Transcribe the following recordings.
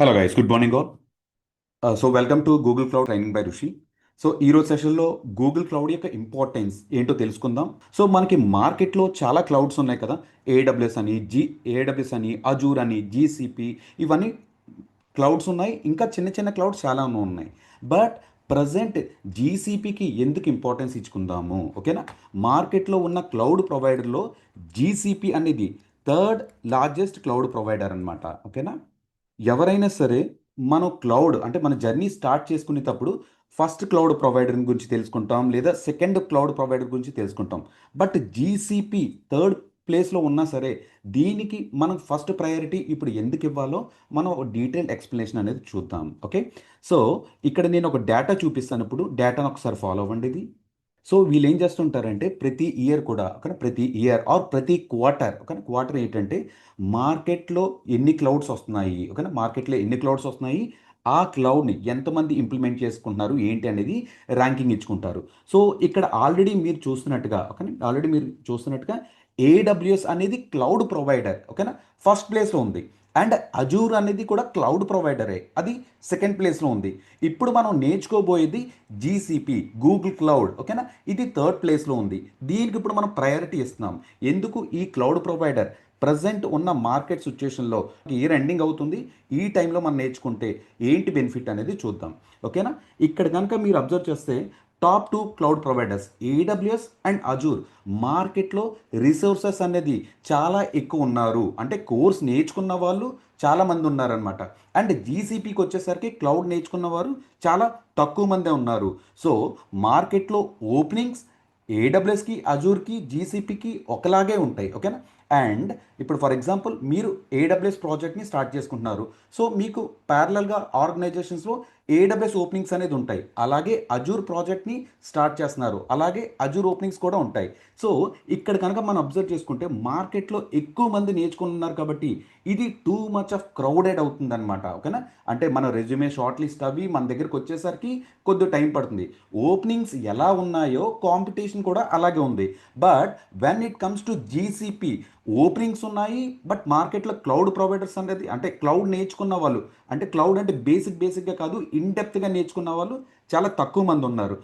Hello guys, good morning all. Welcome to Google cloud training by ఋషి. ఈ రోజు సెషన్లో గూగుల్ క్లౌడ్ యొక్క ఇంపార్టెన్స్ ఏంటో తెలుసుకుందాం. మనకి మార్కెట్లో చాలా క్లౌడ్స్ ఉన్నాయి కదా. ఏడబ్ల్యూఎస్ అని, ఏడబ్ల్యూఎస్ అని, అజూర్ అని, జీసీపీ, ఇవన్నీ క్లౌడ్స్ ఉన్నాయి. ఇంకా చిన్న చిన్న క్లౌడ్స్ చాలా ఉన్నాయి. బట్ ప్రజెంట్ జీసీపీకి ఎందుకు ఇంపార్టెన్స్ ఇచ్చుకుందాము, ఓకేనా? మార్కెట్లో ఉన్న క్లౌడ్ ప్రొవైడర్లో జీసీపీ అనేది థర్డ్ లార్జెస్ట్ క్లౌడ్ ప్రొవైడర్ అనమాట, ఓకేనా? ఎవరైనా సరే మనం క్లౌడ్ అంటే మన జర్నీ స్టార్ట్ చేసుకునేటప్పుడు ఫస్ట్ క్లౌడ్ ప్రొవైడర్ గురించి తెలుసుకుంటాం, లేదా సెకండ్ క్లౌడ్ ప్రొవైడర్ గురించి తెలుసుకుంటాం. బట్ జీసీపీ థర్డ్ ప్లేస్లో ఉన్నా సరే దీనికి మనం ఫస్ట్ ప్రయారిటీ ఇప్పుడు ఎందుకు ఇవ్వాలో మనం ఒక డీటెయిల్డ్ ఎక్స్ప్లెనేషన్ అనేది చూద్దాం. ఓకే, సో ఇక్కడ నేను ఒక డేటా చూపిస్తాను. ఇప్పుడు డేటాను ఒకసారి ఫాలో అవ్వండి. ఇది వీళ్ళు ఏం చేస్తుంటారంటే ప్రతి ఇయర్ కూడా ఒక ప్రతి ఇయర్ ఆర్ ప్రతి క్వార్టర్, ఒక క్వార్టర్ ఏంటంటే మార్కెట్లో ఎన్ని క్లౌడ్స్ వస్తున్నాయి, ఓకేనా? మార్కెట్లో ఎన్ని క్లౌడ్స్ వస్తున్నాయి, ఆ క్లౌడ్ని ఎంతమంది ఇంప్లిమెంట్ చేసుకుంటున్నారు ఏంటి అనేది ర్యాంకింగ్ ఇచ్చుకుంటారు. ఇక్కడ ఆల్రెడీ మీరు చూస్తున్నట్టుగా ఏడబ్ల్యూఎస్ అనేది క్లౌడ్ ప్రొవైడర్, ఓకేనా, ఫస్ట్ ప్లేస్లో ఉంది. అండ్ అజూర్ అనేది కూడా క్లౌడ్ ప్రొవైడరే, అది సెకండ్ ప్లేస్లో ఉంది. ఇప్పుడు మనం నేర్చుకోబోయేది జీసీపీ, గూగుల్ క్లౌడ్, ఓకేనా, ఇది థర్డ్ ప్లేస్లో ఉంది. దీనికి ఇప్పుడు మనం ప్రయారిటీ ఇస్తున్నాం. ఎందుకు? ఈ క్లౌడ్ ప్రొవైడర్ ప్రజెంట్ ఉన్న మార్కెట్ సిచ్యుయేషన్లో ఇయర్ ఎండింగ్ అవుతుంది. ఈ టైంలో మనం నేర్చుకుంటే ఏంటి బెనిఫిట్ అనేది చూద్దాం, ఓకేనా? ఇక్కడ కనుక మీరు అబ్జర్వ్ చేస్తే top two cloud providers AWS and Azure మార్కెట్లో రిసోర్సెస్ అనేది చాలా ఎక్కువ ఉన్నారు. అంటే కోర్స్ నేర్చుకున్న వాళ్ళు చాలామంది ఉన్నారనమాట. అండ్ జీసీపీకి వచ్చేసరికి క్లౌడ్ నేర్చుకున్న వారు చాలా తక్కువ మందే ఉన్నారు. మార్కెట్లో ఓపెనింగ్స్ ఏడబ్ల్యూఎస్కి, అజూర్కి, జీసీపీకి ఒకలాగే ఉంటాయి, ఓకేనా? అండ్ ఇప్పుడు ఫర్ ఎగ్జాంపుల్ మీరు ఏడబ్ల్యూఎస్ ప్రాజెక్ట్ని స్టార్ట్ చేసుకుంటున్నారు. మీకు ప్యారలల్గా ఆర్గనైజేషన్స్లో ఏడబ్ల్యూఎస్ ఓపెనింగ్స్ అనేది ఉంటాయి. అలాగే అజూర్ ప్రాజెక్ట్ని స్టార్ట్ చేస్తున్నారు, అలాగే అజూర్ ఓపెనింగ్స్ కూడా ఉంటాయి. సో ఇక్కడ కనుక మనం అబ్జర్వ్ చేసుకుంటే మార్కెట్లో ఎక్కువ మంది నేర్చుకుంటున్నారు కాబట్టి ఇది టూ మచ్ ఆఫ్ క్రౌడెడ్ అవుతుంది అనమాట, ఓకేనా? అంటే మన రెజ్యూమే షార్ట్ లిస్ట్ అవి మన దగ్గరికి వచ్చేసరికి కొద్ది టైం పడుతుంది. ఓపెనింగ్స్ ఎలా ఉన్నాయో కాంపిటీషన్ కూడా అలాగే ఉంది. But when it comes to GCP openings ఉన్నాయి, బట్ మార్కెట్లో క్లౌడ్ ప్రొవైడర్స్ అనేది అంటే క్లౌడ్ నేర్చుకున్న వాళ్ళు, అంటే క్లౌడ్ అంటే బేసిక్గా కాదు, ఇన్డెప్త్గా నేర్చుకున్న వాళ్ళు చాలా తక్కువ మంది ఉన్నారు.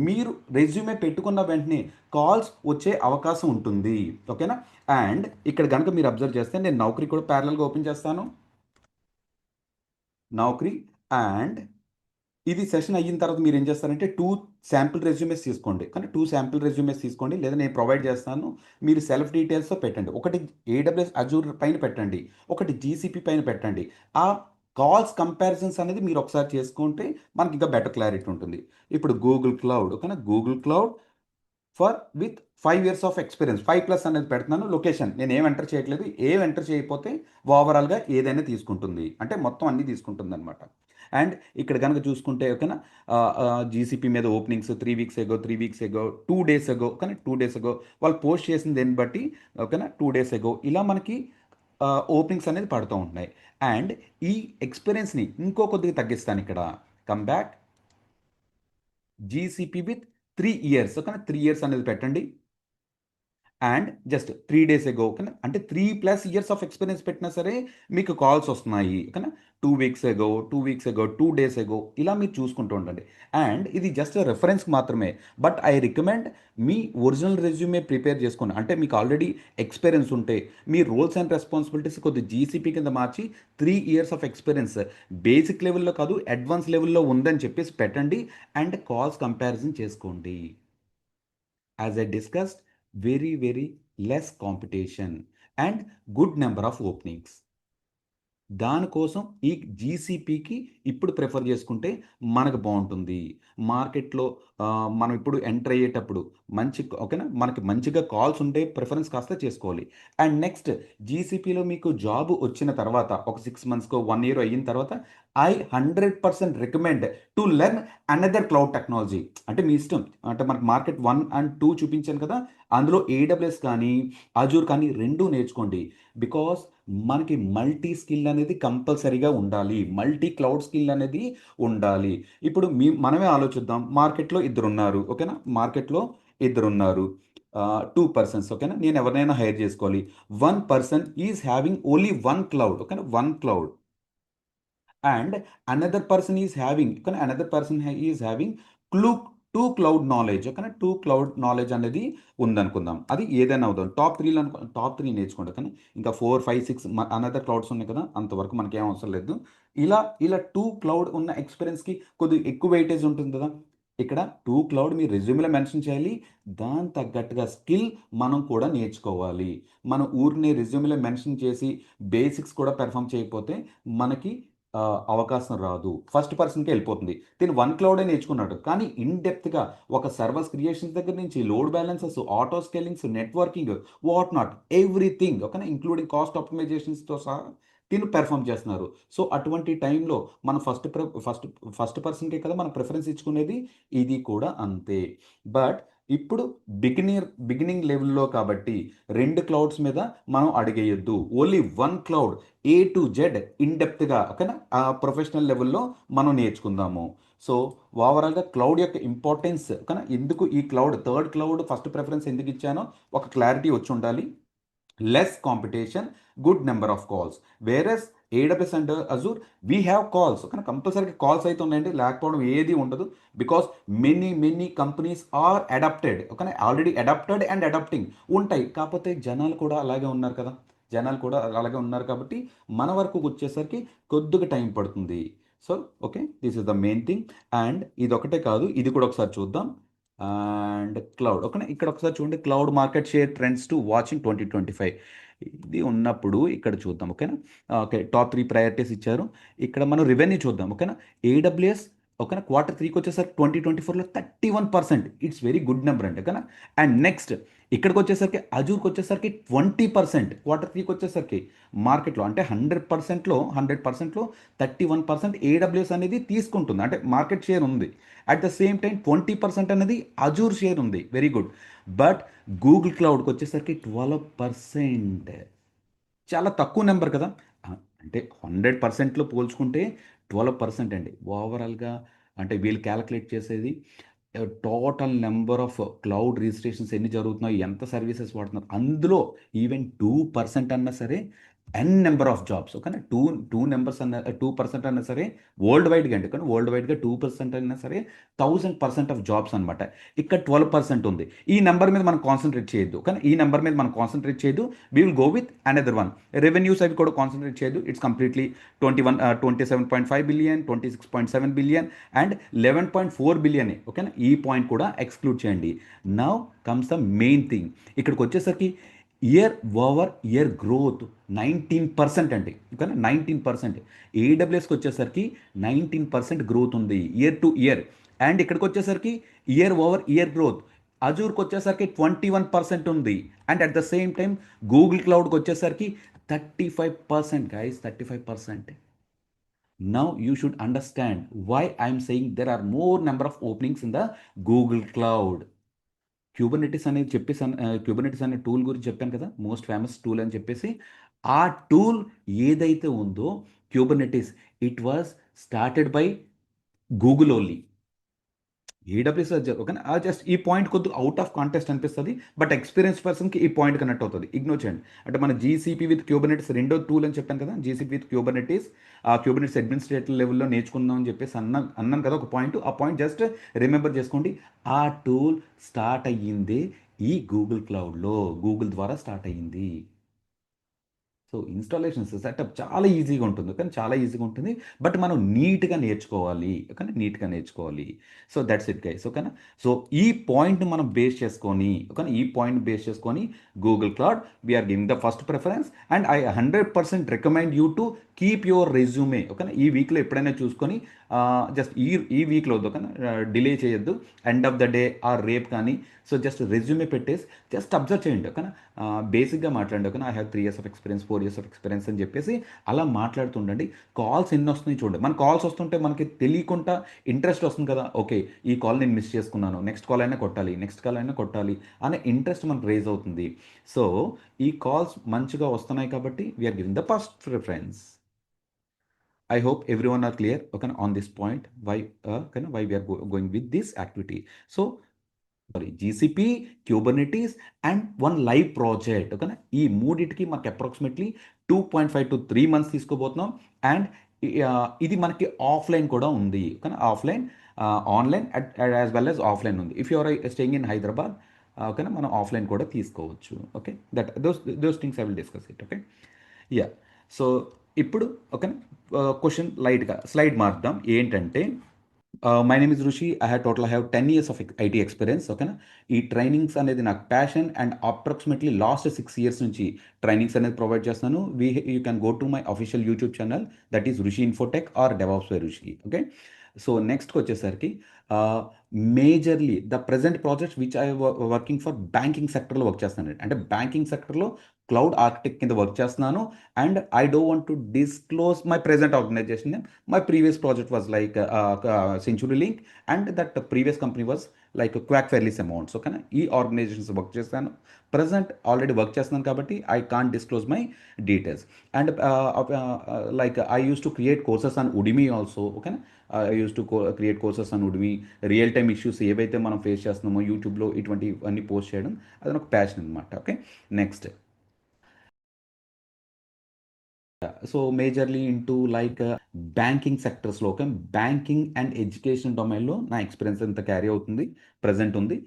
మీరు రెజ్యూమే పెట్టుకున్న వెంటనే కాల్స్ వచ్చే అవకాశం ఉంటుంది, ఓకేనా? అండ్ ఇక్కడ కనుక మీరు అబ్జర్వ్ చేస్తే నేను నౌకరీ కూడా ప్యారలల్గా ఓపెన్ చేస్తాను. నౌకరీ అండ్ ఇది సెషన్ అయిన తర్వాత మీరు ఏం చేస్తారంటే టూ శాంపిల్ రెజ్యూమేస్ తీసుకోండి, కానీ టూ శాంపిల్ రెజ్యూమేస్ తీసుకోండి, లేదా నేను ప్రొవైడ్ చేస్తాను. మీరు సెల్ఫ్ డీటెయిల్స్తో పెట్టండి. ఒకటి ఏడబ్ల్యూఎస్ అజూర్ పైన పెట్టండి, ఒకటి జీసీపీ పైన పెట్టండి. ఆ కాల్స్ కంపారిజన్స్ అనేది మీరు ఒకసారి చేసుకుంటే మనకి ఇంకా బెటర్ క్లారిటీ ఉంటుంది. ఇప్పుడు గూగుల్ క్లౌడ్, ఓకేనా, Google cloud for with 5 years of experience, 5+ అనేది పెడుతున్నాను. లొకేషన్ నేను ఏం ఎంటర్ చేయట్లేదు. ఏం ఎంటర్ చేయకపోతే ఓవరాల్గా ఏదైనా తీసుకుంటుంది, అంటే మొత్తం అన్నీ తీసుకుంటుంది అనమాట. అండ్ ఇక్కడ కనుక చూసుకుంటే ఓకేనా, జీసీపీ మీద ఓపెనింగ్స్ 3 weeks ఎగో, 3 weeks ఎగో, 2 days ఎగో, కానీ 2 days ఎగో వాళ్ళు పోస్ట్ చేసిన దాన్ని బట్టి, ఓకేనా, 2 days ఎగో ఇలా మనకి ఓపెనింగ్స్ అనేది పడుతూ ఉంటున్నాయి. అండ్ ఈ ఎక్స్పీరియన్స్ని ఇంకో కొద్దిగా తగ్గిస్తాను. ఇక్కడ come back GCP with 3 years, కానీ 3 years అనేది పెట్టండి. అండ్ జస్ట్ 3 days ఎగో, ఓకేనా, అంటే 3+ years ఆఫ్ ఎక్స్పీరియన్స్ పెట్టినా సరే మీకు కాల్స్ వస్తున్నాయి, ఓకేనా. 2 weeks ఎగో, 2 weeks ఎగో, 2 days ఎగో ఇలా మీరు చూసుకుంటూ ఉండండి. అండ్ ఇది జస్ట్ రెఫరెన్స్ మాత్రమే. But I recommend me original resume prepare చేసుకోండి. అంటే మీకు ఆల్రెడీ ఎక్స్పీరియన్స్ ఉంటే మీ రోల్స్ అండ్ రెస్పాన్సిబిలిటీస్ కొద్ది జీసీపీ కింద మార్చి 3 years ఆఫ్ ఎక్స్పీరియన్స్ బేసిక్ లెవెల్లో కాదు అడ్వాన్స్ లెవెల్లో ఉందని చెప్పేసి పెట్టండి. అండ్ కాల్స్ కంపారిజన్ చేసుకోండి. As I discussed, very less competition and good number of openings. దానికోసం ఈ జీసీపీకి ఇప్పుడు ప్రిఫర్ చేసుకుంటే మనకు బాగుంటుంది. మార్కెట్లో మనం ఇప్పుడు ఎంటర్ అయ్యేటప్పుడు ఓకేనా, మనకి మంచిగా కాల్స్ ఉంటే ప్రిఫరెన్స్ కాస్త చేసుకోవాలి. అండ్ నెక్స్ట్ జీసీపీలో మీకు జాబ్ వచ్చిన తర్వాత ఒక 6 monthsకో 1 year అయిన తర్వాత I 100% recommend to learn another cloud technology. అంటే మీ ఇష్టం, అంటే మనకి మార్కెట్ 1 and 2 చూపించాను కదా, అందులో ఏడబ్ల్యూఎస్ కానీ అజూర్ కానీ రెండూ నేర్చుకోండి. బికాస్ మనకి మల్టీ స్కిల్ అనేది కంపల్సరీగా ఉండాలి, మల్టీ క్లౌడ్ స్కిల్ అనేది ఉండాలి. ఇప్పుడు మనమే ఆలోచిద్దాం. మార్కెట్లో ఇద్దరున్నారు, ఓకేనా, మార్కెట్లో ఇద్దరున్నారు, 2 persons, ఓకేనా. నేను ఎవరినైనా హైర్ చేసుకోవాలి. 1 person is having only 1 cloud, ఓకేనా, 1 cloud. And another person is having, కానీ another person is having clue two cloud knowledge, కానీ టూ క్లౌడ్ నాలెడ్జ్ అనేది ఉందనుకుందాం. అది ఏదైనా అవుతుంది. టాప్ త్రీ నేర్చుకోండి, కానీ ఇంకా 4, 5, 6 అనదర్ క్లౌడ్స్ ఉన్నాయి కదా, అంతవరకు మనకేం అవసరం లేదు. ఇలా ఇలా టూ క్లౌడ్ ఉన్న ఎక్స్పీరియన్స్కి కొద్దిగా ఎక్కువ వెయిటేజ్ ఉంటుంది కదా. ఇక్కడ టూ క్లౌడ్ మీ రెజ్యూమ్లో మెన్షన్ చేయాలి. దాని తగ్గట్టుగా స్కిల్ మనం కూడా నేర్చుకోవాలి. మన ఊరిని రెజ్యూమ్లో మెన్షన్ చేసి బేసిక్స్ కూడా పెర్ఫామ్ చేయకపోతే మనకి అవకాశం రాదు. ఫస్ట్ పర్సన్కి వెళ్ళిపోతుంది. తిను వన్ క్లౌడే నేర్చుకున్నాడు, కానీ ఇన్ డెప్త్గా ఒక సర్వర్స్ క్రియేషన్స్ దగ్గర నుంచి load balances, auto scalings, networking, what not everything, ఓకేనా, ఇంక్లూడింగ్ కాస్ట్ ఆప్టిమైజేషన్స్తో సహా తిను పెర్ఫామ్ చేస్తున్నారు. సో అటువంటి టైంలో మన ఫస్ట్ పర్సన్కే కదా మనం ప్రిఫరెన్స్ ఇచ్చుకునేది. ఇది కూడా అంతే. బట్ ఇప్పుడు బిగినింగ్ లెవెల్లో కాబట్టి రెండు క్లౌడ్స్ మీద మనం అడిగేయొద్దు. Only one cloud A to Z in డెప్త్గా, ఓకేనా, ఆ ప్రొఫెషనల్ లెవెల్లో మనం నేర్చుకుందాము. సో ఓవరాల్గా క్లౌడ్ యొక్క ఇంపార్టెన్స్, ఓకేనా, ఎందుకు ఈ cloud third cloud first preference ఎందుకు ఇచ్చానో ఒక క్లారిటీ వచ్చి ఉండాలి. less competition, good number of calls. Whereas AWS and Azure, we have calls. కానీ కంపల్సరీగా కాల్స్ అయితే ఉన్నాయండి, లేకపోవడం ఏది ఉండదు. Because many companies are adapted, okay, already adapted and adapting ఉంటాయి. కాకపోతే జనాలు కూడా అలాగే ఉన్నారు కదా, జనాలు కూడా అలాగే ఉన్నారు కాబట్టి మన వరకు వచ్చేసరికి కొద్దిగా టైం పడుతుంది. So okay, this is the main thing. And ఇది ఒకటే కాదు, ఇది కూడా ఒకసారి చూద్దాం. అండ్ క్లౌడ్, ఓకేనా, ఇక్కడ ఒకసారి చూడండి, cloud market share trends to watching 2025. ఇది ఉన్నప్పుడు ఇక్కడ చూద్దాం, ఓకేనా. ఓకే, టాప్ 3 ప్రయారిటీస్ ఇచ్చారు. ఇక్కడ మనం రెవెన్యూ చూద్దాం, ఓకేనా. AWS, ఓకేనా, Q3కి వచ్చేసరికి 2024లో 31%. ఇట్స్ వెరీ గుడ్ నెంబర్ అండి, ఓకేనా. అండ్ నెక్స్ట్ ఇక్కడికి వచ్చేసరికి అజూర్కి వచ్చేసరికి 20%, Q3కి వచ్చేసరికి మార్కెట్లో అంటే 100%లో 31% AWS అనేది తీసుకుంటుంది, అంటే మార్కెట్ షేర్ ఉంది. అట్ ద సేమ్ టైం 20% అనేది అజూర్ షేర్ ఉంది, వెరీ గుడ్. బట్ గూగుల్ క్లౌడ్కి వచ్చేసరికి 12%, చాలా తక్కువ నెంబర్ కదా. అంటే 100%లో పోల్చుకుంటే 12% అండి ఓవరాల్గా. అంటే వీళ్ళు క్యాలిక్యులేట్ చేసేది total number of cloud registrations ఎన్ని జరుగుతున్నాయి, ఎంత సర్వీసెస్ వాడుతున్నారు, అందులో ఈవెన్ 2% అన్నా సరే నెంబర్ ఆఫ్ జాబ్స్, ఓకేనా. టూ నెంబర్స్ అన్న 2% అన్నా సరే వరల్డ్ వైడ్గా అండి, కానీ వరల్డ్ వైడ్గా 2% అయినా సరే 1000% ఆఫ్ జాబ్స్ అనమాట. ఇక్కడ 12% ఉంది. ఈ నెంబర్ మీద మనం కాన్సన్ట్రేట్ చేయొద్దు, కానీ ఈ నెంబర్ మీద మనం కాన్సన్ట్రేట్ చేయొద్దు. We will go with another one. Revenues అవి కూడా కాన్సన్ట్రేట్ చేయొద్దు. It's completely 27.5 billion, 26.7 billion and 11.4 billion, ఓకేనా. ఈ పాయింట్ కూడా ఎక్స్క్లూడ్ చేయండి. Now comes the main thing. ఇక్కడికి వచ్చేసరికి ఇయర్ గ్రోత్ 19% అండి, ఓకేనా. 19%. AWSకి వచ్చేసరికి 19% గ్రోత్ ఉంది ఇయర్ టు ఇయర్. అండ్ ఇక్కడికి వచ్చేసరికి ఇయర్ గ్రోత్ అజూర్కి వచ్చేసరికి 21% ఉంది. And at the same time Google క్లౌడ్కి వచ్చేసరికి 35%, guys, 35%. Now you should understand why I'm saying there are more number of openings in the Google Cloud. Kubernetes అనేది Kubernetes అనే tool గురించి చెప్పాను కదా, మోస్ట్ ఫేమస్ టూల్ అని చెప్పేసి. ఆ టూల్ ఏదైతే ఉందో Kubernetes, it was started by Google only. AWS okay, just ఈ పాయింట్ కొద్దిగా అవుట్ ఆఫ్ కాంటెస్ట్ అనిపిస్తుంది, బట్ ఎక్స్పీరియన్స్ పర్సన్కి ఈ పాయింట్ కనెక్ట్ అవుతుంది. ఇగ్నోర్ చేయండి. అంటే మన GCP విత్ క్యూబర్నెటిస్ రెండో టూల్ అని చెప్పాను కదా, GCP విత్ క్యూబర్నెటిస్. ఆ క్యూబర్నెటిస్ అడ్మినిస్ట్రేటివ్ లెవెల్లో నేర్చుకుందాం అని చెప్పేసి అన్నాను కదా ఒక పాయింట్. ఆ పాయింట్ జస్ట్ రిమెంబర్ చేసుకోండి. ఆ టూల్ స్టార్ట్ అయ్యింది ఈ గూగుల్ క్లౌడ్లో, గూగుల్ ద్వారా స్టార్ట్ అయ్యింది. సో ఇన్స్టాలేషన్స్ సెటప్ చాలా ఈజీగా ఉంటుంది, కానీ చాలా ఈజీగా ఉంటుంది. బట్ మనం నీట్గా నేర్చుకోవాలి, కానీ నీట్గా నేర్చుకోవాలి. సో దట్స్ ఇట్ గైస్, ఓకేనా. సో ఈ పాయింట్ని మనం బేస్ చేసుకొని, ఓకేనా, ఈ పాయింట్ బేస్ చేసుకొని Google cloud we are giving the first preference. And I 100% recommend you to keep your resume, ఓకేనా. ఈ వీక్లో ఎప్పుడైనా చూసుకొని జస్ట్ ఈ వీక్లో, ఓకేనా, డిలే చేయొద్దు. End of the day or rape కానీ, సో జస్ట్ రెజ్యూమే పెట్టేసి జస్ట్ అబ్జర్వ్ చేయండి, ఓకేనా. బేసిక్గా మాట్లాడండి, ఓకేనా. I have 3 years of experience, 4 years of experience అని చెప్పేసి అలా మాట్లాడుతుండండి. కాల్స్ ఎన్ని వస్తున్నాయి చూడండి. మన కాల్స్ వస్తుంటే మనకి తెలియకుండా ఇంట్రెస్ట్ వస్తుంది కదా, ఓకే, ఈ కాల్ నేను మిస్ చేసుకున్నాను, నెక్స్ట్ కాల్ అయినా కొట్టాలి అనే ఇంట్రెస్ట్ మనకు రేజ్ అవుతుంది. సో ఈ కాల్స్ మంచిగా వస్తున్నాయి కాబట్టి we are giving the first preference. I hope everyone are clear, okay, on this point, why we are going with this activity. So GCP, Kubernetes and one live project, ఓకేనా. ఈ మూడింటికి మాకు approximately 2.5 to 3 months తీసుకోబోతున్నాం. And ఇది మనకి offline కూడా ఉంది కానీ offline, online as well as offline ఉంది. If you're staying in Hyderabad, ఓకేనా, మనం ఆఫ్లైన్ కూడా తీసుకోవచ్చు. Okay, those things I will discuss it. Okay, yeah. So ఇప్పుడు ఓకేనా, క్వశ్చన్ లైట్గా స్లైడ్ మార్దాం. ఏంటంటే my name is Rushi. I have 10 years of IT experience. ఓకేనా, ఈ ట్రైనింగ్స్ అనేది నాకు passion and approximately last 6 years నుంచి ట్రైనింగ్స్ అనేది ప్రొవైడ్ చేస్తున్నాను. You can go to my official YouTube channel, that is Rushi Infotech or DevOps by Rushi. Okay, so నెక్స్ట్కి వచ్చేసరికి majorly the present projects which I working for banking సెక్టర్లో work చేస్తాను. అంటే banking సెక్టర్లో cloud architect కింద work చేస్తున్నాను. And I don't want to disclose my present organisation name. My previous project was like CenturyLink, and that previous company was like Quack Fairless Amounts. ఓకేనా, ఈ organisations work చేస్తాను. Present already work చేస్తున్నాను కాబట్టి I can't disclose my details. And like I use to create courses on Udemy also. ఓకేనా, I use to create courses on Udemy. Real time issues ఏవైతే మనం face చేస్తున్నామో యూట్యూబ్లో ఇటువంటివన్నీ post చేయడం అది ఒక ప్యాషన్ అనమాట. Okay, next. So majorly into like banking సెక్టర్స్లో, ఓకే, బ్యాంకింగ్ అండ్ ఎడ్యుకేషన్ డొమైన్లో నా ఎక్స్పీరియన్స్ ఎంత క్యారీ అవుతుంది, ప్రజెంట్ ఉంది.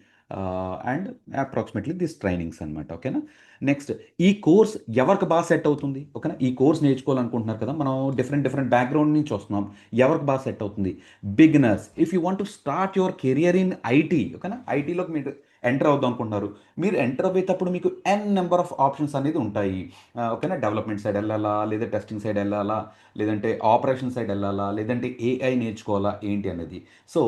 అండ్ అప్రాక్సిమేట్లీ దిస్ ట్రైనింగ్స్ అనమాట. ఓకేనా, నెక్స్ట్. ఈ కోర్స్ ఎవరికి బాగా సెట్ అవుతుంది? ఓకేనా, ఈ కోర్స్ నేర్చుకోవాలనుకుంటున్నారు కదా, మనం డిఫరెంట్ డిఫరెంట్ బ్యాక్గ్రౌండ్ నుంచి వస్తున్నాం. ఎవరికి బాగా సెట్ అవుతుంది? Beginners. If you want to start your career in IT, ఓకేనా, ఐటీలోకి మీరు ఎంటర్ అవుదాం అనుకుంటున్నారు. మీరు ఎంటర్ అయ్యేటప్పుడు మీకు నెంబర్ ఆఫ్ ఆప్షన్స్ అనేది ఉంటాయి. ఓకేనా, డెవలప్మెంట్ సైడ్ వెళ్ళాలా, లేదా టెస్టింగ్ సైడ్ వెళ్ళాలా, లేదంటే ఆపరేషన్ సైడ్ వెళ్ళాలా, లేదంటే ఏఐ నేర్చుకోవాలా ఏంటి అనేది. సో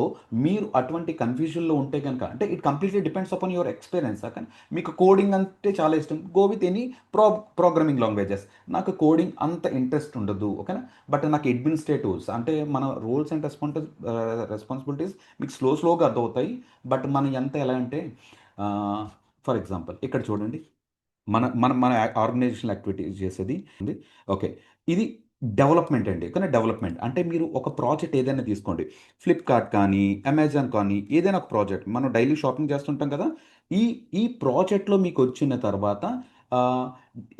మీరు అటువంటి కన్ఫ్యూజన్లో ఉంటే కనుక, అంటే it completely depends upon your experience. కానీ మీకు కోడింగ్ అంటే చాలా ఇష్టం, go with any programming languages. నాకు కోడింగ్ అంత ఇంట్రెస్ట్ ఉండదు. ఓకేనా, బట్ నాకు అడ్మినిస్ట్రేటివ్స్ అంటే మన రోల్స్ అండ్ రెస్పాన్సిబిలిటీస్ మీకు స్లోగా అర్థమవుతాయి. బట్ మనం ఎంత ఎలా అంటే, ఫర్ ఎగ్జాంపుల్ ఇక్కడ చూడండి, మన మన మన ఆర్గనైజేషనల్ యాక్టివిటీస్ చేసేది ఉంది. ఓకే, ఇది డెవలప్మెంట్ అండి. కానీ డెవలప్మెంట్ అంటే మీరు ఒక ప్రాజెక్ట్ ఏదైనా తీసుకోండి, ఫ్లిప్కార్ట్ కానీ అమెజాన్ కానీ ఏదైనా ఒక ప్రాజెక్ట్ మనం డైలీ షాపింగ్ చేస్తుంటాం కదా. ఈ ఈ ప్రాజెక్ట్లో మీకు వచ్చిన తర్వాత ఆ,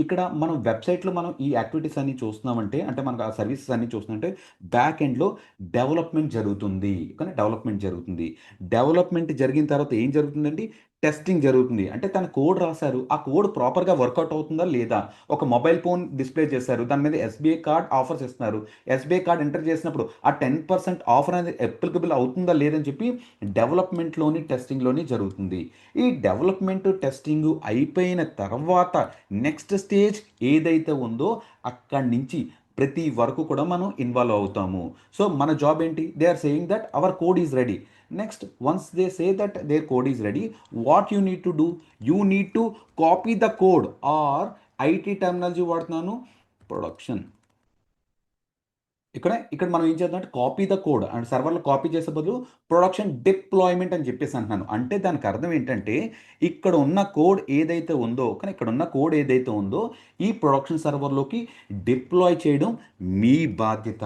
ఇక్కడ మనం వెబ్సైట్లో మనం ఈ యాక్టివిటీస్ అన్ని చూస్తున్నామంటే, అంటే మనకు ఆ సర్వీసెస్ అన్ని చూస్తున్నామంటే బ్యాక్ ఎండ్లో డెవలప్మెంట్ జరుగుతుంది. కానీ డెవలప్మెంట్ జరుగుతుంది. డెవలప్మెంట్ జరిగిన తర్వాత ఏం జరుగుతుందండి? టెస్టింగ్ జరుగుతుంది. అంటే తన కోడ్ రాశారు, ఆ కోడ్ ప్రాపర్గా వర్కౌట్ అవుతుందా లేదా. ఒక మొబైల్ ఫోన్ డిస్ప్లే చేశారు, దాని మీద ఎస్బీఐ కార్డ్ ఆఫర్స్ ఇస్తున్నారు. ఎస్బీఐ కార్డ్ ఎంటర్ చేసినప్పుడు ఆ 10% ఆఫర్ అనేది అప్లికబుల్ అవుతుందా లేదని చెప్పి డెవలప్మెంట్లోని టెస్టింగ్లోని జరుగుతుంది. ఈ డెవలప్మెంట్ టెస్టింగ్ అయిపోయిన తర్వాత నెక్స్ట్ స్టేజ్ ఏదైతే ఉందో అక్కడి నుంచి ప్రతి వరకు కూడా మనం ఇన్వాల్వ్ అవుతాము. సో మన జాబ్ ఏంటి? They are saying that our code is ready. Next, once they say that their code is ready, what you need to do? You need to copy the code, or IT terminology వాడుతున్నాను, production. ఇక్కడ ఇక్కడ మనం ఏం చేద్దాం అంటే copy the code, and సర్వర్లో copy చేసే బదులు ప్రొడక్షన్ డిప్లాయ్మెంట్ అని చెప్పేసి అంటున్నాను. అంటే దానికి అర్థం ఏంటంటే ఇక్కడ ఉన్న కోడ్ ఏదైతే ఉందో, కానీ ఇక్కడ ఉన్న కోడ్ ఏదైతే ఉందో ఈ ప్రొడక్షన్ సర్వర్లోకి డిప్లాయ్ చేయడం మీ బాధ్యత.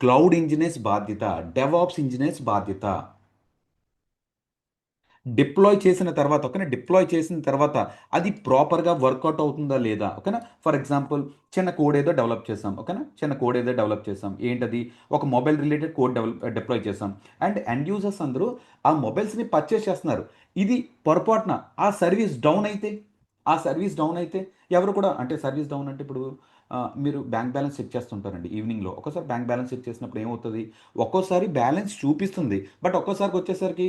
క్లౌడ్ ఇంజనీర్స్ బాధ్యత, డెవాప్స్ ఇంజనీర్స్ బాధ్యత. డిప్లాయ్ చేసిన తర్వాత, ఓకేనా, డిప్లాయ్ చేసిన తర్వాత అది ప్రాపర్గా వర్కౌట్ అవుతుందా లేదా. ఓకేనా, ఫర్ ఎగ్జాంపుల్ చిన్న కోడ్ ఏదో డెవలప్ చేసాం. ఓకేనా, చిన్న కోడ్ ఏదో డెవలప్ చేసాం. ఏంటది? ఒక మొబైల్ రిలేటెడ్ కోడ్ డిప్లాయ్ చేసాం. అండ్ ఎండ్ యూజర్స్ అందరూ ఆ మొబైల్స్ని పర్చేస్ చేస్తున్నారు. ఇది పొరపాటున ఆ సర్వీస్ డౌన్ అయితే, ఎవరు కూడా, అంటే సర్వీస్ డౌన్ అంటే ఇప్పుడు మీరు బ్యాంక్ బ్యాలెన్స్ చెక్ చేస్తుంటారండి ఈవినింగ్లో. ఒక్కోసారి బ్యాంక్ బ్యాలెన్స్ చెక్ చేసినప్పుడు ఏమవుతుంది, ఒక్కోసారి బ్యాలెన్స్ చూపిస్తుంది, బట్ ఒక్కోసారికి వచ్చేసరికి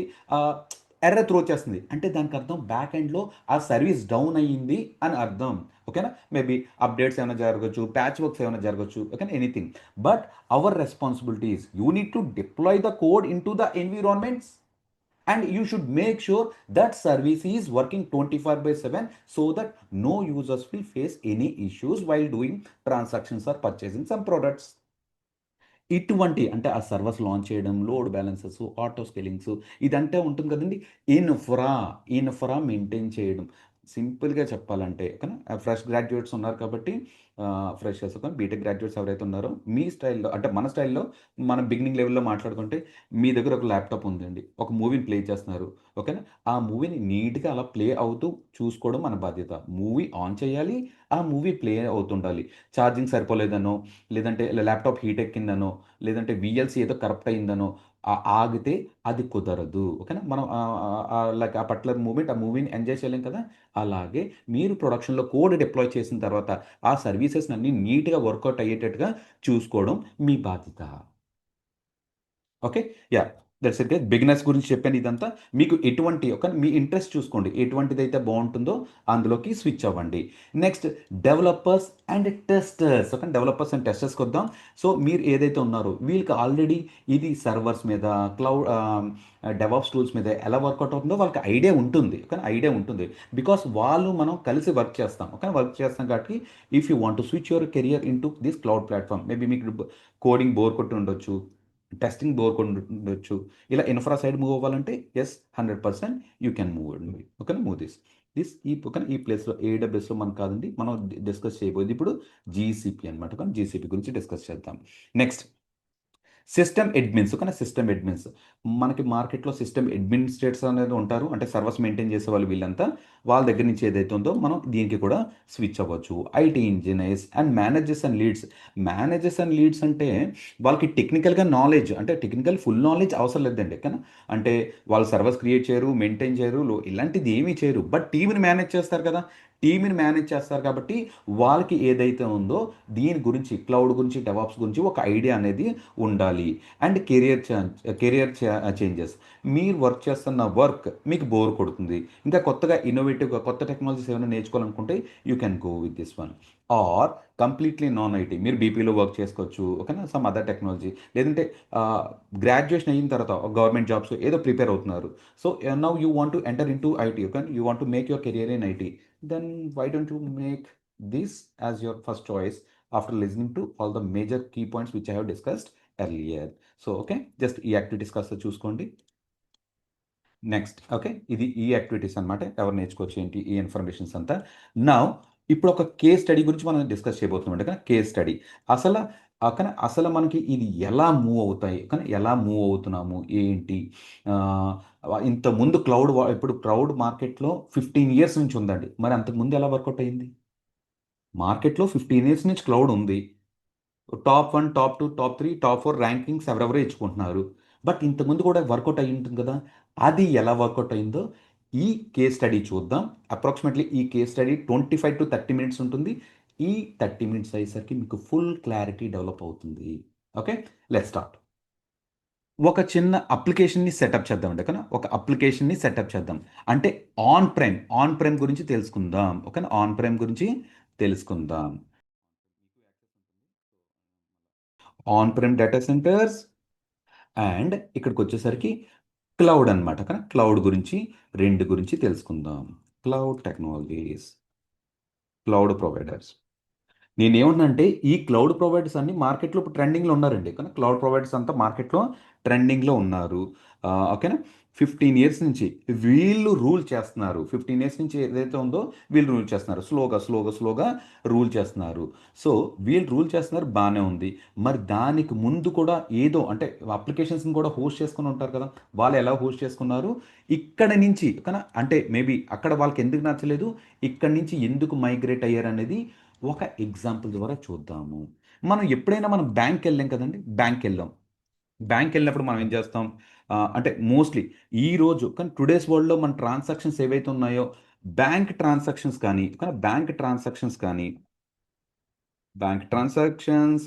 ఎర్ర త్రో చేస్తుంది. అంటే దానికి అర్థం బ్యాక్ ఎండ్లో ఆ సర్వీస్ డౌన్ అయ్యింది అని అర్థం. ఓకేనా, మేబీ అప్డేట్స్ ఏమైనా జరగచ్చు, ప్యాచ్ వర్క్స్ ఏమైనా జరగచ్చు, ఓకేనా, anything. But our responsibilities, you need to deploy the code in to the environments, and you should make sure that service is working 24/7 so that no users will face any issues while doing transactions or purchasing some products. ఇటువంటి అంటే ఆ servers launch చేయడం, load balances, auto స్కేలింగ్స్, ఇదంటే ఉంటుంది కదండి. Infra maintain చేయడం. సింపుల్‌గా చెప్పాలంటే ఓకేనా. ఫ్రెష్ గ్రాడ్యుయేట్స్ ఉన్నారు కాబట్టి ఫ్రెషర్స్ ఓకే బీటెక్ గ్రాడ్యుయేట్స్ ఎవరైతే ఉన్నారో మీ స్టైల్‌లో అంటే మన స్టైల్‌లో మనం బిగినింగ్ లెవెల్‌లో మాట్లాడుకుంటే మీ దగ్గర ఒక ల్యాప్‌టాప్ ఉందండి. ఒక మూవీని ప్లే చేస్తున్నారు. ఓకేనా. ఆ మూవీని నీట్‌గా అలా ప్లే అవుతూ చూసుకోవడం మన బాధ్యత. మూవీ ఆన్ చేయాలి. ఆ మూవీ ప్లే అవుతుండాలి. ఛార్జింగ్ సరిపోలేదనో, లేదంటే ల్యాప్‌టాప్ హీట్ ఎక్కిందనో, లేదంటే వీఎల్‌సీ ఏదో కరప్ట్ అయిందనో ఆగితే అది కుదరదు. ఓకేనా. మనం లైక్ ఆ పర్టిక్యులర్ మూమెంట్ ఆ మూవీని ఎంజాయ్ చేయలేం కదా! అలాగే మీరు ప్రొడక్షన్‌లో కోడ్ డిప్లాయ్ చేసిన తర్వాత ఆ సర్వీసెస్‌నన్నీ నీట్‌గా వర్కౌట్ అయ్యేటట్టుగా చూసుకోవడం మీ బాధ్యత. Okay. Yeah! That's it guys. Beginners గురించి చెప్పాను ఇదంతా. మీకు ఎటువంటి ఒక మీ ఇంట్రెస్ట్ చూసుకోండి. ఎటువంటిదైతే బావుంటుందో అందులోకి స్విచ్ అవ్వండి. Next developers and testers. Okay. Developers and టెస్టర్స్‌కొద్దాం. సో, మీరు ఏదైతే ఉన్నారో వీళ్ళకి ఆల్రెడీ ఇది సర్వర్స్ మీద డెవాప్స్ టూల్స్ మీద ఎలా వర్కౌట్ అవుతుందో వాళ్ళకి ఐడియా ఉంటుంది. ఓకేనా. ఐడియా ఉంటుంది. బికాజ్ వాళ్ళు మనం కలిసి వర్క్ చేస్తాం. ఓకేనా. వర్క్ చేస్తాం కాబట్టి if you want to switch your career into this cloud platform maybe మీకు కోడింగ్ బోర్ కొట్టి ఉండొచ్చు. టెస్టింగ్ బోర్ ఉండొచ్చు. ఇలా ఇన్ఫ్రా సైడ్ మూవ్ అవ్వాలంటే యెస్ 100% యూ కెన్ మూవ్ అండి. ఓకేనా. మూవ్ ఓకేనా. ఈ ప్లేస్‌లో ఏడబ్ల్యూఎస్‌లో మనం కాదండి. మనం డిస్కస్ చేయబోయేది ఇప్పుడు జీసీపీ అనమాట. ఓకే. జీసీపీ గురించి డిస్కస్ చేద్దాం. నెక్స్ట్ సిస్టమ్ అడ్మిన్స్ ఓకేనా. System admins. మనకి మార్కెట్‌లో సిస్టమ్ అడ్మినిస్ట్రేటర్స్ అనేది ఉంటారు. అంటే సర్వర్స్ మెయింటైన్ చేసేవాళ్ళు వీళ్ళంతా. వాళ్ళ దగ్గర నుంచి ఏదైతే ఉందో మనం దీనికి కూడా స్విచ్ అవ్వచ్చు. IT engineers and managers and leads. Managers and leads అంటే వాళ్ళకి టెక్నికల్‌గా నాలెడ్జ్ అంటే టెక్నికల్ ఫుల్ నాలెడ్జ్ అవసరం లేదండి. ఓకేనా. అంటే వాళ్ళు సర్వర్స్ క్రియేట్ చేయరు, మెయింటైన్ చేయరు, ఇలాంటిది ఏమీ చేయరు. బట్ టీమ్‌ని మేనేజ్ చేస్తారు కదా! టీమ్‌ని మేనేజ్ చేస్తారు కాబట్టి వాళ్ళకి ఏదైతే ఉందో దీని గురించి క్లౌడ్ గురించి, డెవాప్స్ గురించి ఒక ఐడియా అనేది ఉండాలి. And changes. మీరు వర్క్ చేస్తున్న వర్క్ మీకు బోర్ కొడుతుంది. ఇంకా కొత్తగా ఇన్నోవేటివ్‌గా కొత్త టెక్నాలజీస్ ఏమైనా నేర్చుకోవాలనుకుంటే you can go with this one. Or completely non IT. మీరు బీపీఓలో వర్క్ చేసుకోవచ్చు. ఓకేనా. Some other technology. లేదంటే ఆహ్, గ్రాడ్యుయేషన్ అయిన తర్వాత గవర్నమెంట్ జాబ్స్ ఏదో ప్రిపేర్ అవుతున్నారు. So, now you want to enter into IT. Okay. You want to make your career in IT. Then why don't you make this as your first choice after listening to all the major key points which I have discussed earlier. So, okay. Just ఈ activities కాస్త చూసుకోండి. Next okay. ఇది ఈ activities అనమాట. ఎవరు నేర్చుకోవచ్చు ఏంటి ఈ ఇన్ఫర్మేషన్స్ అంతా. నౌ ఇప్పుడు ఒక కేస్ స్టడీ గురించి మనం డిస్కస్ చేయబోతున్నాం కదా! Case study. అసల అసలు మనకి ఇది ఎలా మూవ్ అవుతాయి? కానీ ఎలా మూవ్ అవుతున్నాము? ఏంటి? ఆహ్, ఇంతకుముందు ఇప్పుడు క్లౌడ్ మార్కెట్‌లో 15 ఇయర్స్ నుంచి ఉందండి. మరి అంతకుముందు ఎలా వర్కౌట్ అయింది? మార్కెట్‌లో 15 ఇయర్స్ నుంచి క్లౌడ్ ఉంది. Top 1, top 2, top 3, top 4 rankings ఎవరెవరో ఇచ్చుకుంటున్నారు. బట్ ఇంతకుముందు కూడా వర్కౌట్ అయ్యి ఉంటుంది కదా! అది ఎలా వర్కౌట్ అయిందో ఈ కేస్ స్టడీ చూద్దాం. అప్రాక్సిమేట్‌లీ ఈ కేస్ స్టడీ 25-30 మినిట్స్ ఉంటుంది. ఈ 30 మినిట్స్ అయ్యేసరికి మీకు ఫుల్ క్లారిటీ డెవలప్ అవుతుంది. ఓకే. Let's start. ఒక చిన్న అప్లికేషన్‌ని సెటప్ చేద్దామండి. ఓకేనా. ఒక అప్లికేషన్‌ని సెటప్ చేద్దాం. అంటే ఆన్ ప్రైమ్ గురించి తెలుసుకుందాం. ఓకేనా. ఆన్ ప్రైమ్ గురించి తెలుసుకుందాం. On prem data centres and ఇక్కడికొచ్చేసరికి క్లౌడ్ అనమాట. క్లౌడ్ గురించి 2 గురించి తెలుసుకుందాం. Cloud technologies, cloud providers. నేనేమంటున్నానంటే, ఈ క్లౌడ్ ప్రొవైడర్స్ అన్నీ మార్కెట్‌లో ఇప్పుడు ట్రెండింగ్‌లో ఉన్నారండి. కానీ క్లౌడ్ ప్రొవైడర్స్ అంతా మార్కెట్‌లో ట్రెండింగ్‌లో ఉన్నారు. ఓకేనా. 15 ఇయర్స్ నుంచి వీళ్ళు రూల్ చేస్తున్నారు. 15 ఇయర్స్ నుంచి ఏదైతే ఉందో వీళ్ళు రూల్ చేస్తున్నారు. స్లోగా రూల్ చేస్తున్నారు. సో, వీళ్ళు రూల్ చేస్తున్నారు బానే ఉంది. మరి దానికి ముందు కూడా ఏదో అంటే అప్లికేషన్స్‌ని కూడా హోస్ట్ చేసుకొని ఉంటారు కదా! వాళ్ళు ఎలా హోస్ట్ చేసుకున్నారు? ఇక్కడ నుంచి అంటే మేబీ అక్కడ వాళ్ళకి ఎందుకు నచ్చలేదు? ఇక్కడి నుంచి ఎందుకు మైగ్రేట్ అయ్యారనేది ఒక ఎగ్జాంపుల్ ద్వారా చూద్దాము. మనం ఎప్పుడైనా బ్యాంక్‌కెళ్ళాం కదండీ! బ్యాంక్‌కెళ్ళినప్పుడు మనం ఏం చేస్తాం? అంటే మోస్ట్‌లీ కానీ టుడేస్ వరల్డ్‌లో మన ట్రాన్సాక్షన్స్ ఏవైతే ఉన్నాయో, బ్యాంక్ ట్రాన్సాక్షన్స్ కానీ, బ్యాంక్ ట్రాన్సాక్షన్స్ కానీ బ్యాంక్ ట్రాన్సాక్షన్స్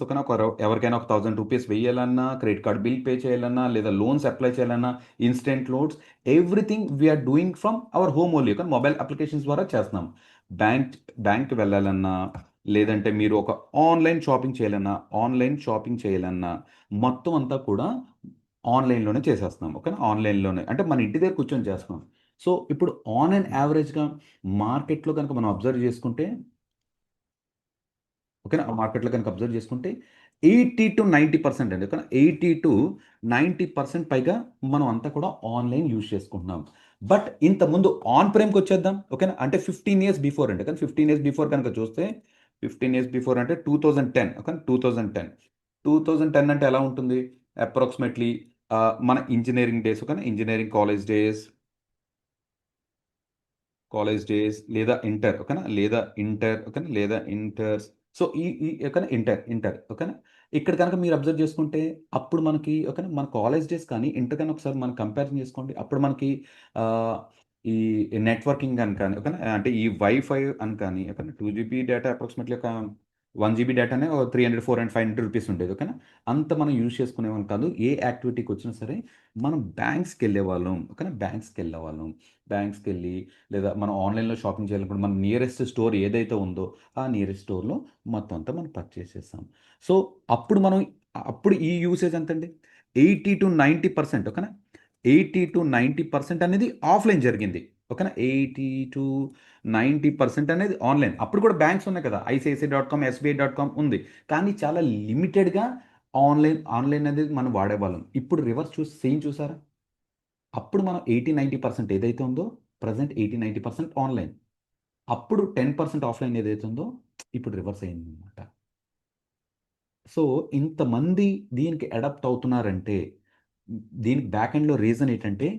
ఎవరికైనా ఒక ₹1000 వెయ్యాలన్నా, క్రెడిట్ కార్డ్ బిల్ పే చేయాలన్నా, లేదా లోన్స్ అప్లై చేయాలన్నా, instant loans everything we are doing from our home only. కానీ మొబైల్ అప్లికేషన్స్ ద్వారా చేస్తున్నాం. బ్యాంక్ బ్యాంక్ వెళ్ళాలన్నా, లేదంటే మీరు ఒక ఆన్‌లైన్ షాపింగ్ చేయాలన్నా, మొత్తం అంతా కూడా ఆన్‌లైన్‌లోనే చేసేస్తున్నాం. ఓకేనా. ఆన్‌లైన్‌లోనే. అంటే మన ఇంటి దగ్గర కూర్చొని చేస్తున్నాం. సో, ఇప్పుడు ఆన్ అండ్ యావరేజ్‌గా మార్కెట్‌లో గనుక మనం అబ్జర్వ్ చేసుకుంటే ఓకేనా. ఆ మార్కెట్‌లో గనుక అబ్జర్వ్ చేసుకుంటే 80-90% అండి. ఓకేనా. 80-90% పైగా మనం అంతా కూడా ఆన్‌లైన్ యూజ్ చేసుకుంటున్నాం. బట్ ఇంతకుముందు ఆన్ ప్రేమ్కి వచ్చేద్దాం, ఓకేనా. అంటే 15 ఇయర్స్ బిఫోర్ అండి, కానీ 15 ఇయర్స్ బిఫోర్ కనుక చూస్తే 15 ఇయర్స్ బిఫోర్ అంటే 2010, ఓకే. 2010 అంటే ఎలా ఉంటుంది అప్రాక్సిమేట్లీ మన engineering days, okay, engineering college days లేదా ఇంటర్, ఓకేనా, లేదా ఇంటర్, ఓకేనా, లేదా ఇంటర్స్. సో ఈ ఓకేనా ఇంటర్, ఓకేనా. ఇక్కడ కనుక మీరు అబ్జర్వ్ చేసుకుంటే అప్పుడు మనకి, ఓకేనా, మన కాలేజ్ డేస్ కానీ ఇంటర్ కానీ ఒకసారి మనం కంపారిజన్ చేసుకోండి. అప్పుడు మనకి ఆ, ఈ నెట్వర్కింగ్ అని కానీ, ఓకేనా, అంటే ఈ వైఫై అని కానీ, ఓకేనా, 2 GB డేటా అప్రాక్సిమేట్లీ ఒక 1 GB డేటానే 300, 400, 500 రూపీస్ ఉండేది, ఓకేనా. అంత మనం యూజ్ చేసుకునేవాళ్ళం కాదు. ఏ యాక్టివిటీకి వచ్చినా సరే మనం బ్యాంక్స్కి వెళ్ళేవాళ్ళం, ఓకేనా. బ్యాంక్స్కి వెళ్ళి లేదా మనం ఆన్లైన్లో షాపింగ్ చేయాలనుకుంటే మన నియరెస్ట్ స్టోర్ ఏదైతే ఉందో ఆ నియరెస్ట్ స్టోర్లో మొత్తం అంతా మనం పర్చేస్ చేస్తాం. సో అప్పుడు ఈ యూసేజ్ ఎంతండి, 80 to 90%, ఓకేనా. 80 to 90% అనేది ఆఫ్లైన్ జరిగింది, ఓకేనా. 80 to 90% అనేది ఆన్లైన్. అప్పుడు కూడా బ్యాంక్స్ ఉన్నాయి కదా, ICICI.com, SBI.com ఉంది, కానీ చాలా లిమిటెడ్గా ఆన్లైన్ అనేది మనం వాడేవాళ్ళం. ఇప్పుడు రివర్స్ చూసారా, అప్పుడు మనం 80-90% ఏదైతే ఉందో ప్రజెంట్ 80-90% ఆన్లైన్. అప్పుడు 10% ఆఫ్లైన్ ఏదైతే ఉందో ఇప్పుడు రివర్స్ అయిందనమాట. సో ఇంతమంది దీనికి అడాప్ట్ అవుతున్నారంటే దీనికి బ్యాక్ ఎండ్లో రీజన్ ఏంటంటే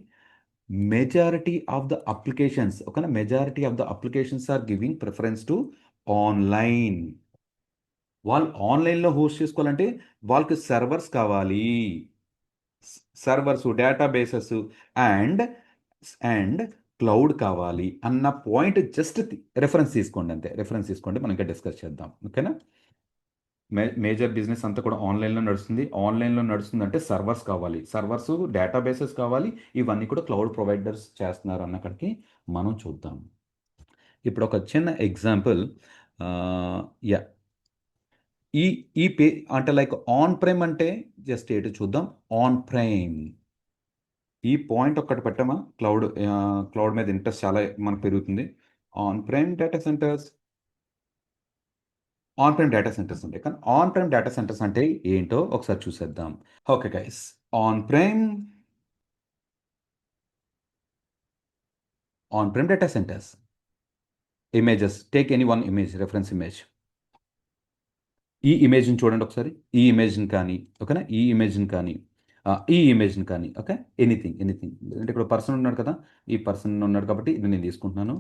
majority of the applications are giving preference to online. వాళ్ళు ఆన్లైన్లో హోస్ట్ చేసుకోవాలంటే వాళ్ళకి సర్వర్స్ కావాలి, డేటాబేసెస్ అండ్ అండ్ క్లౌడ్ కావాలి అన్న పాయింట్ జస్ట్ రెఫరెన్స్ తీసుకోండి, అంతే. రెఫరెన్స్ తీసుకోండి, మనం ఇంకా డిస్కస్ చేద్దాం, ఓకేనా. మేజర్ బిజినెస్ అంతా కూడా ఆన్లైన్లో నడుస్తుంది అంటే సర్వర్స్ కావాలి, డేటాబేసెస్ కావాలి, ఇవన్నీ కూడా క్లౌడ్ ప్రొవైడర్స్ చేస్తున్నారు అన్నక్కడికి మనం చూద్దాం. ఇప్పుడు ఒక చిన్న ఎగ్జాంపుల్, యా, ఈ ఈ పే అంటే లైక్ ఆన్ ప్రైమ్ అంటే జస్ట్ ఏంటో చూద్దాం. ఆన్ ప్రైమ్ ఈ పాయింట్ ఒక్కటి పెట్టమా, క్లౌడ్ మీద ఇంట్రెస్ట్ చాలా మనకు పెరుగుతుంది. ఆన్ ప్రైమ్ డేటా సెంటర్స్ ఉంటాయి, కానీ ఆన్ ప్రైమ్ డేటా సెంటర్స్ అంటే ఏంటో ఒకసారి చూసేద్దాం. Okay guys, on prem data centres images, take any one image, reference image. ఈ ఇమేజ్ని చూడండి ఒకసారి, ఈ ఇమేజ్ని కానీ, ఓకేనా, ఈ ఇమేజ్ని కానీ, ఓకే, ఎనీథింగ్ అంటే ఇక్కడ పర్సన్ ఉన్నాడు కదా, ఈ పర్సన్ ఉన్నాడు కాబట్టి ఇది నేను తీసుకుంటున్నాను.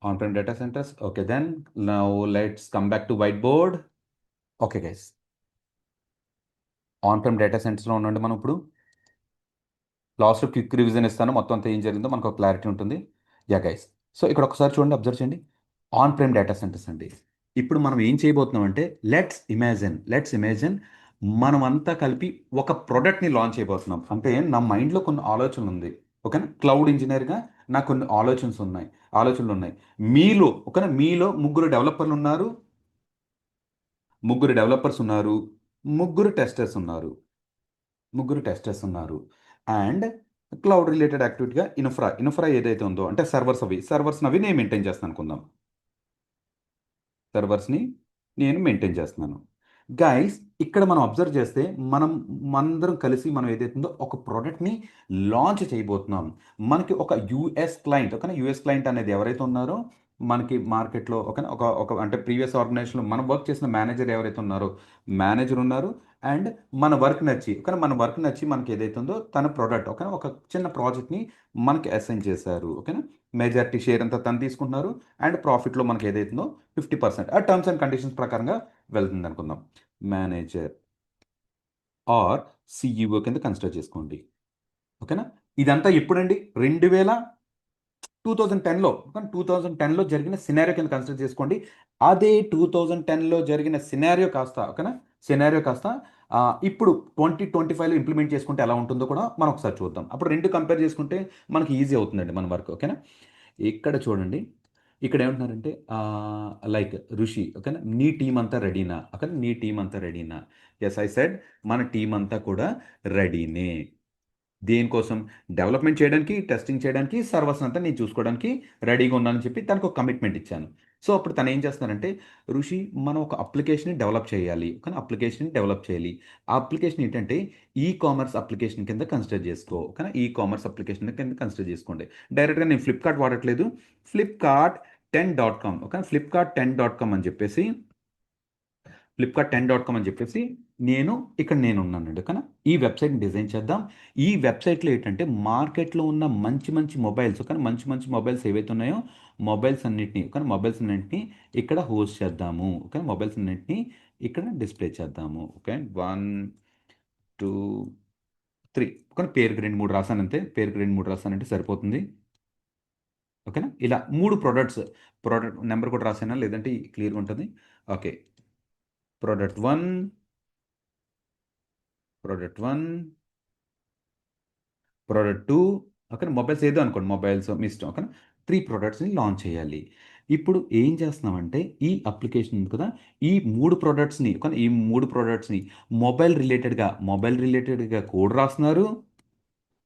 On-prem data centers. Okay, then now let's come back to whiteboard. Okay guys, on prem data సెంటర్స్లో ఉండండి మనం ఇప్పుడు. లాస్ట్ క్విక్ రివిజన్ ఇస్తాను, మొత్తం అంతా ఏం జరిగిందో మనకు క్లారిటీ ఉంటుంది. యా గైస్, సో ఇక్కడ ఒకసారి చూడండి, అబ్జర్వ్ చేయండి. ఆన్-ప్రెమ్ డేటా సెంటర్స్ అండి. ఇప్పుడు మనం ఏం చేయబోతున్నాం అంటే లెట్స్ ఇమాజిన్ మనం అంతా కలిపి ఒక ప్రోడక్ట్ని లాంచ్ చేయబోతున్నాం. అంటే నా మైండ్లో కొన్ని ఆలోచనలు ఉంది, ఓకేనా. క్లౌడ్ ఇంజనీర్గా నాకు కొన్ని ఆలోచనలు ఉన్నాయి. మీలో ముగ్గురు డెవలపర్స్ ఉన్నారు, ముగ్గురు టెస్టర్స్ ఉన్నారు అండ్ క్లౌడ్ రిలేటెడ్ యాక్టివిటీగా ఇన్ఫ్రా ఏదైతే ఉందో అంటే సర్వర్స్ అవి సర్వర్స్ని నేను మెయింటైన్ చేస్తున్నాను. గైస్, ఇక్కడ మనం అబ్జర్వ్ చేస్తే మనందరం కలిసి మనం ఏదైతే ఉందో ఒక ప్రోడక్ట్ని లాంచ్ చేయబోతున్నాం. మనకి ఒక యుఎస్ క్లయింట్, ఓకేనా. యుఎస్ క్లయింట్ అనేది ఎవరైతే ఉన్నారో మనకి మార్కెట్లో, ఓకేనా, ఒక అంటే ప్రీవియస్ ఆర్గనైజేషన్లో మనం వర్క్ చేసిన మేనేజర్ ఎవరైతే ఉన్నారో మేనేజర్ ఉన్నారు. అండ్ మన వర్క్ నచ్చి మనకి ఏదైతే ఉందో తన ప్రోడక్ట్, ఓకేనా, ఒక చిన్న ప్రాజెక్ట్ని మనకి అసైన్ చేశారు, ఓకేనా. మెజారిటీ షేర్ అంతా తను తీసుకుంటున్నారు అండ్ ప్రాఫిట్లో మనకి ఏదైతుందో 50% ఆ టర్మ్స్ అండ్ కండిషన్స్ ప్రకారంగా వెళ్తుంది అనుకుందాం. మేనేజర్ ఆర్ సిఇఓ కింద కన్సిడర్ చేసుకోండి, ఓకేనా. ఇదంతా ఎప్పుడండి, 2010లో, 2010లో జరిగిన సినారియో కింద కన్సిడర్ చేసుకోండి. అదే 2010లో జరిగిన సినారియో కాస్త, ఓకేనా, ఇప్పుడు 2025లో ఇంప్లిమెంట్ చేసుకుంటే ఎలా ఉంటుందో కూడా మనం ఒకసారి చూద్దాం. అప్పుడు రెండు కంపేర్ చేసుకుంటే మనకి ఈజీ అవుతుందండి మన వర్క్, ఓకేనా. ఇక్కడ చూడండి, ఇక్కడ ఏమంటున్నారంటే లైక్ ఋషి, ఓకేనా, నీ టీం అంతా రెడీనా. ఎస్ ఐ సెడ్, మన టీం అంతా కూడా రెడీనే. దేనికోసం, డెవలప్మెంట్ చేయడానికి, టెస్టింగ్ చేయడానికి, సర్వర్స్ అంతా నేను చూసుకోవడానికి రెడీగా ఉన్నానని చెప్పి తనకు ఒక కమిట్మెంట్ ఇచ్చాను. సో అప్పుడు తను ఏం చేస్తున్నారంటే, ఋషి మనం ఒక అప్లికేషన్‌ని డెవలప్ చేయాలి. కానీ అప్లికేషన్‌ని డెవలప్ చేయాలి. ఆ అప్లికేషన్ ఏంటంటే ఈ కామర్స్ అప్లికేషన్ కింద కన్సిడర్ చేసుకో. కానీ ఈ కామర్స్ అప్లికేషన్ కింద కన్సిడర్ చేసుకోండి. డైరెక్ట్‌గా నేను ఫ్లిప్‌కార్ట్ వాడట్లేదు. Flipkart 10 dot com okay. Flipkart 10 dot com అని చెప్పేసి ఫ్లిప్‌కార్ట్ 10 డాట్ కామ్ అని చెప్పేసి నేనున్నానండి. ఓకేనా? ఈ వెబ్‌సైట్‌ని డిజైన్ చేద్దాం. ఈ వెబ్‌సైట్‌లో ఏంటంటే మార్కెట్‌లో ఉన్న మంచి మంచి మొబైల్స్ కానీ మంచి మంచి మొబైల్స్ ఏవైతే ఉన్నాయో మొబైల్స్ అన్నిటిని ఇక్కడ హోస్ట్ చేద్దాము. ఓకే. మొబైల్స్ అన్నిటిని ఇక్కడ డిస్‌ప్లే చేద్దాము. ఓకే. 1, 2, 3 కానీ పేరుకి 2, 3 రాసానంతే. పేరుకి 2, 3 రాసానంటే సరిపోతుంది. ఓకేనా? ఇలా 3 ప్రొడక్ట్ నంబర్ కూడా రాసానా? లేదంటే క్లియర్‌గా ఉంటది. ఓకే. ప్రొడక్ట్ 1, ప్రొడక్ట్ 1, ప్రొడక్ట్ 2 ఓకేనా. మొబైల్స్ ఏదో అనుకోండి. మొబైల్స్ మీ ఇష్టం. ఓకేనా. 3 ప్రొడక్ట్స్‌ని లాంచ్ చేయాలి. ఇప్పుడు ఏం చేస్తున్నామంటే ఈ అప్లికేషన్ ఉంది కదా! ఈ 3 ప్రొడక్ట్స్‌ని కానీ ఈ 3 ప్రొడక్ట్స్‌ని మొబైల్ రిలేటెడ్‌గా కోడ్ రాస్తున్నారు.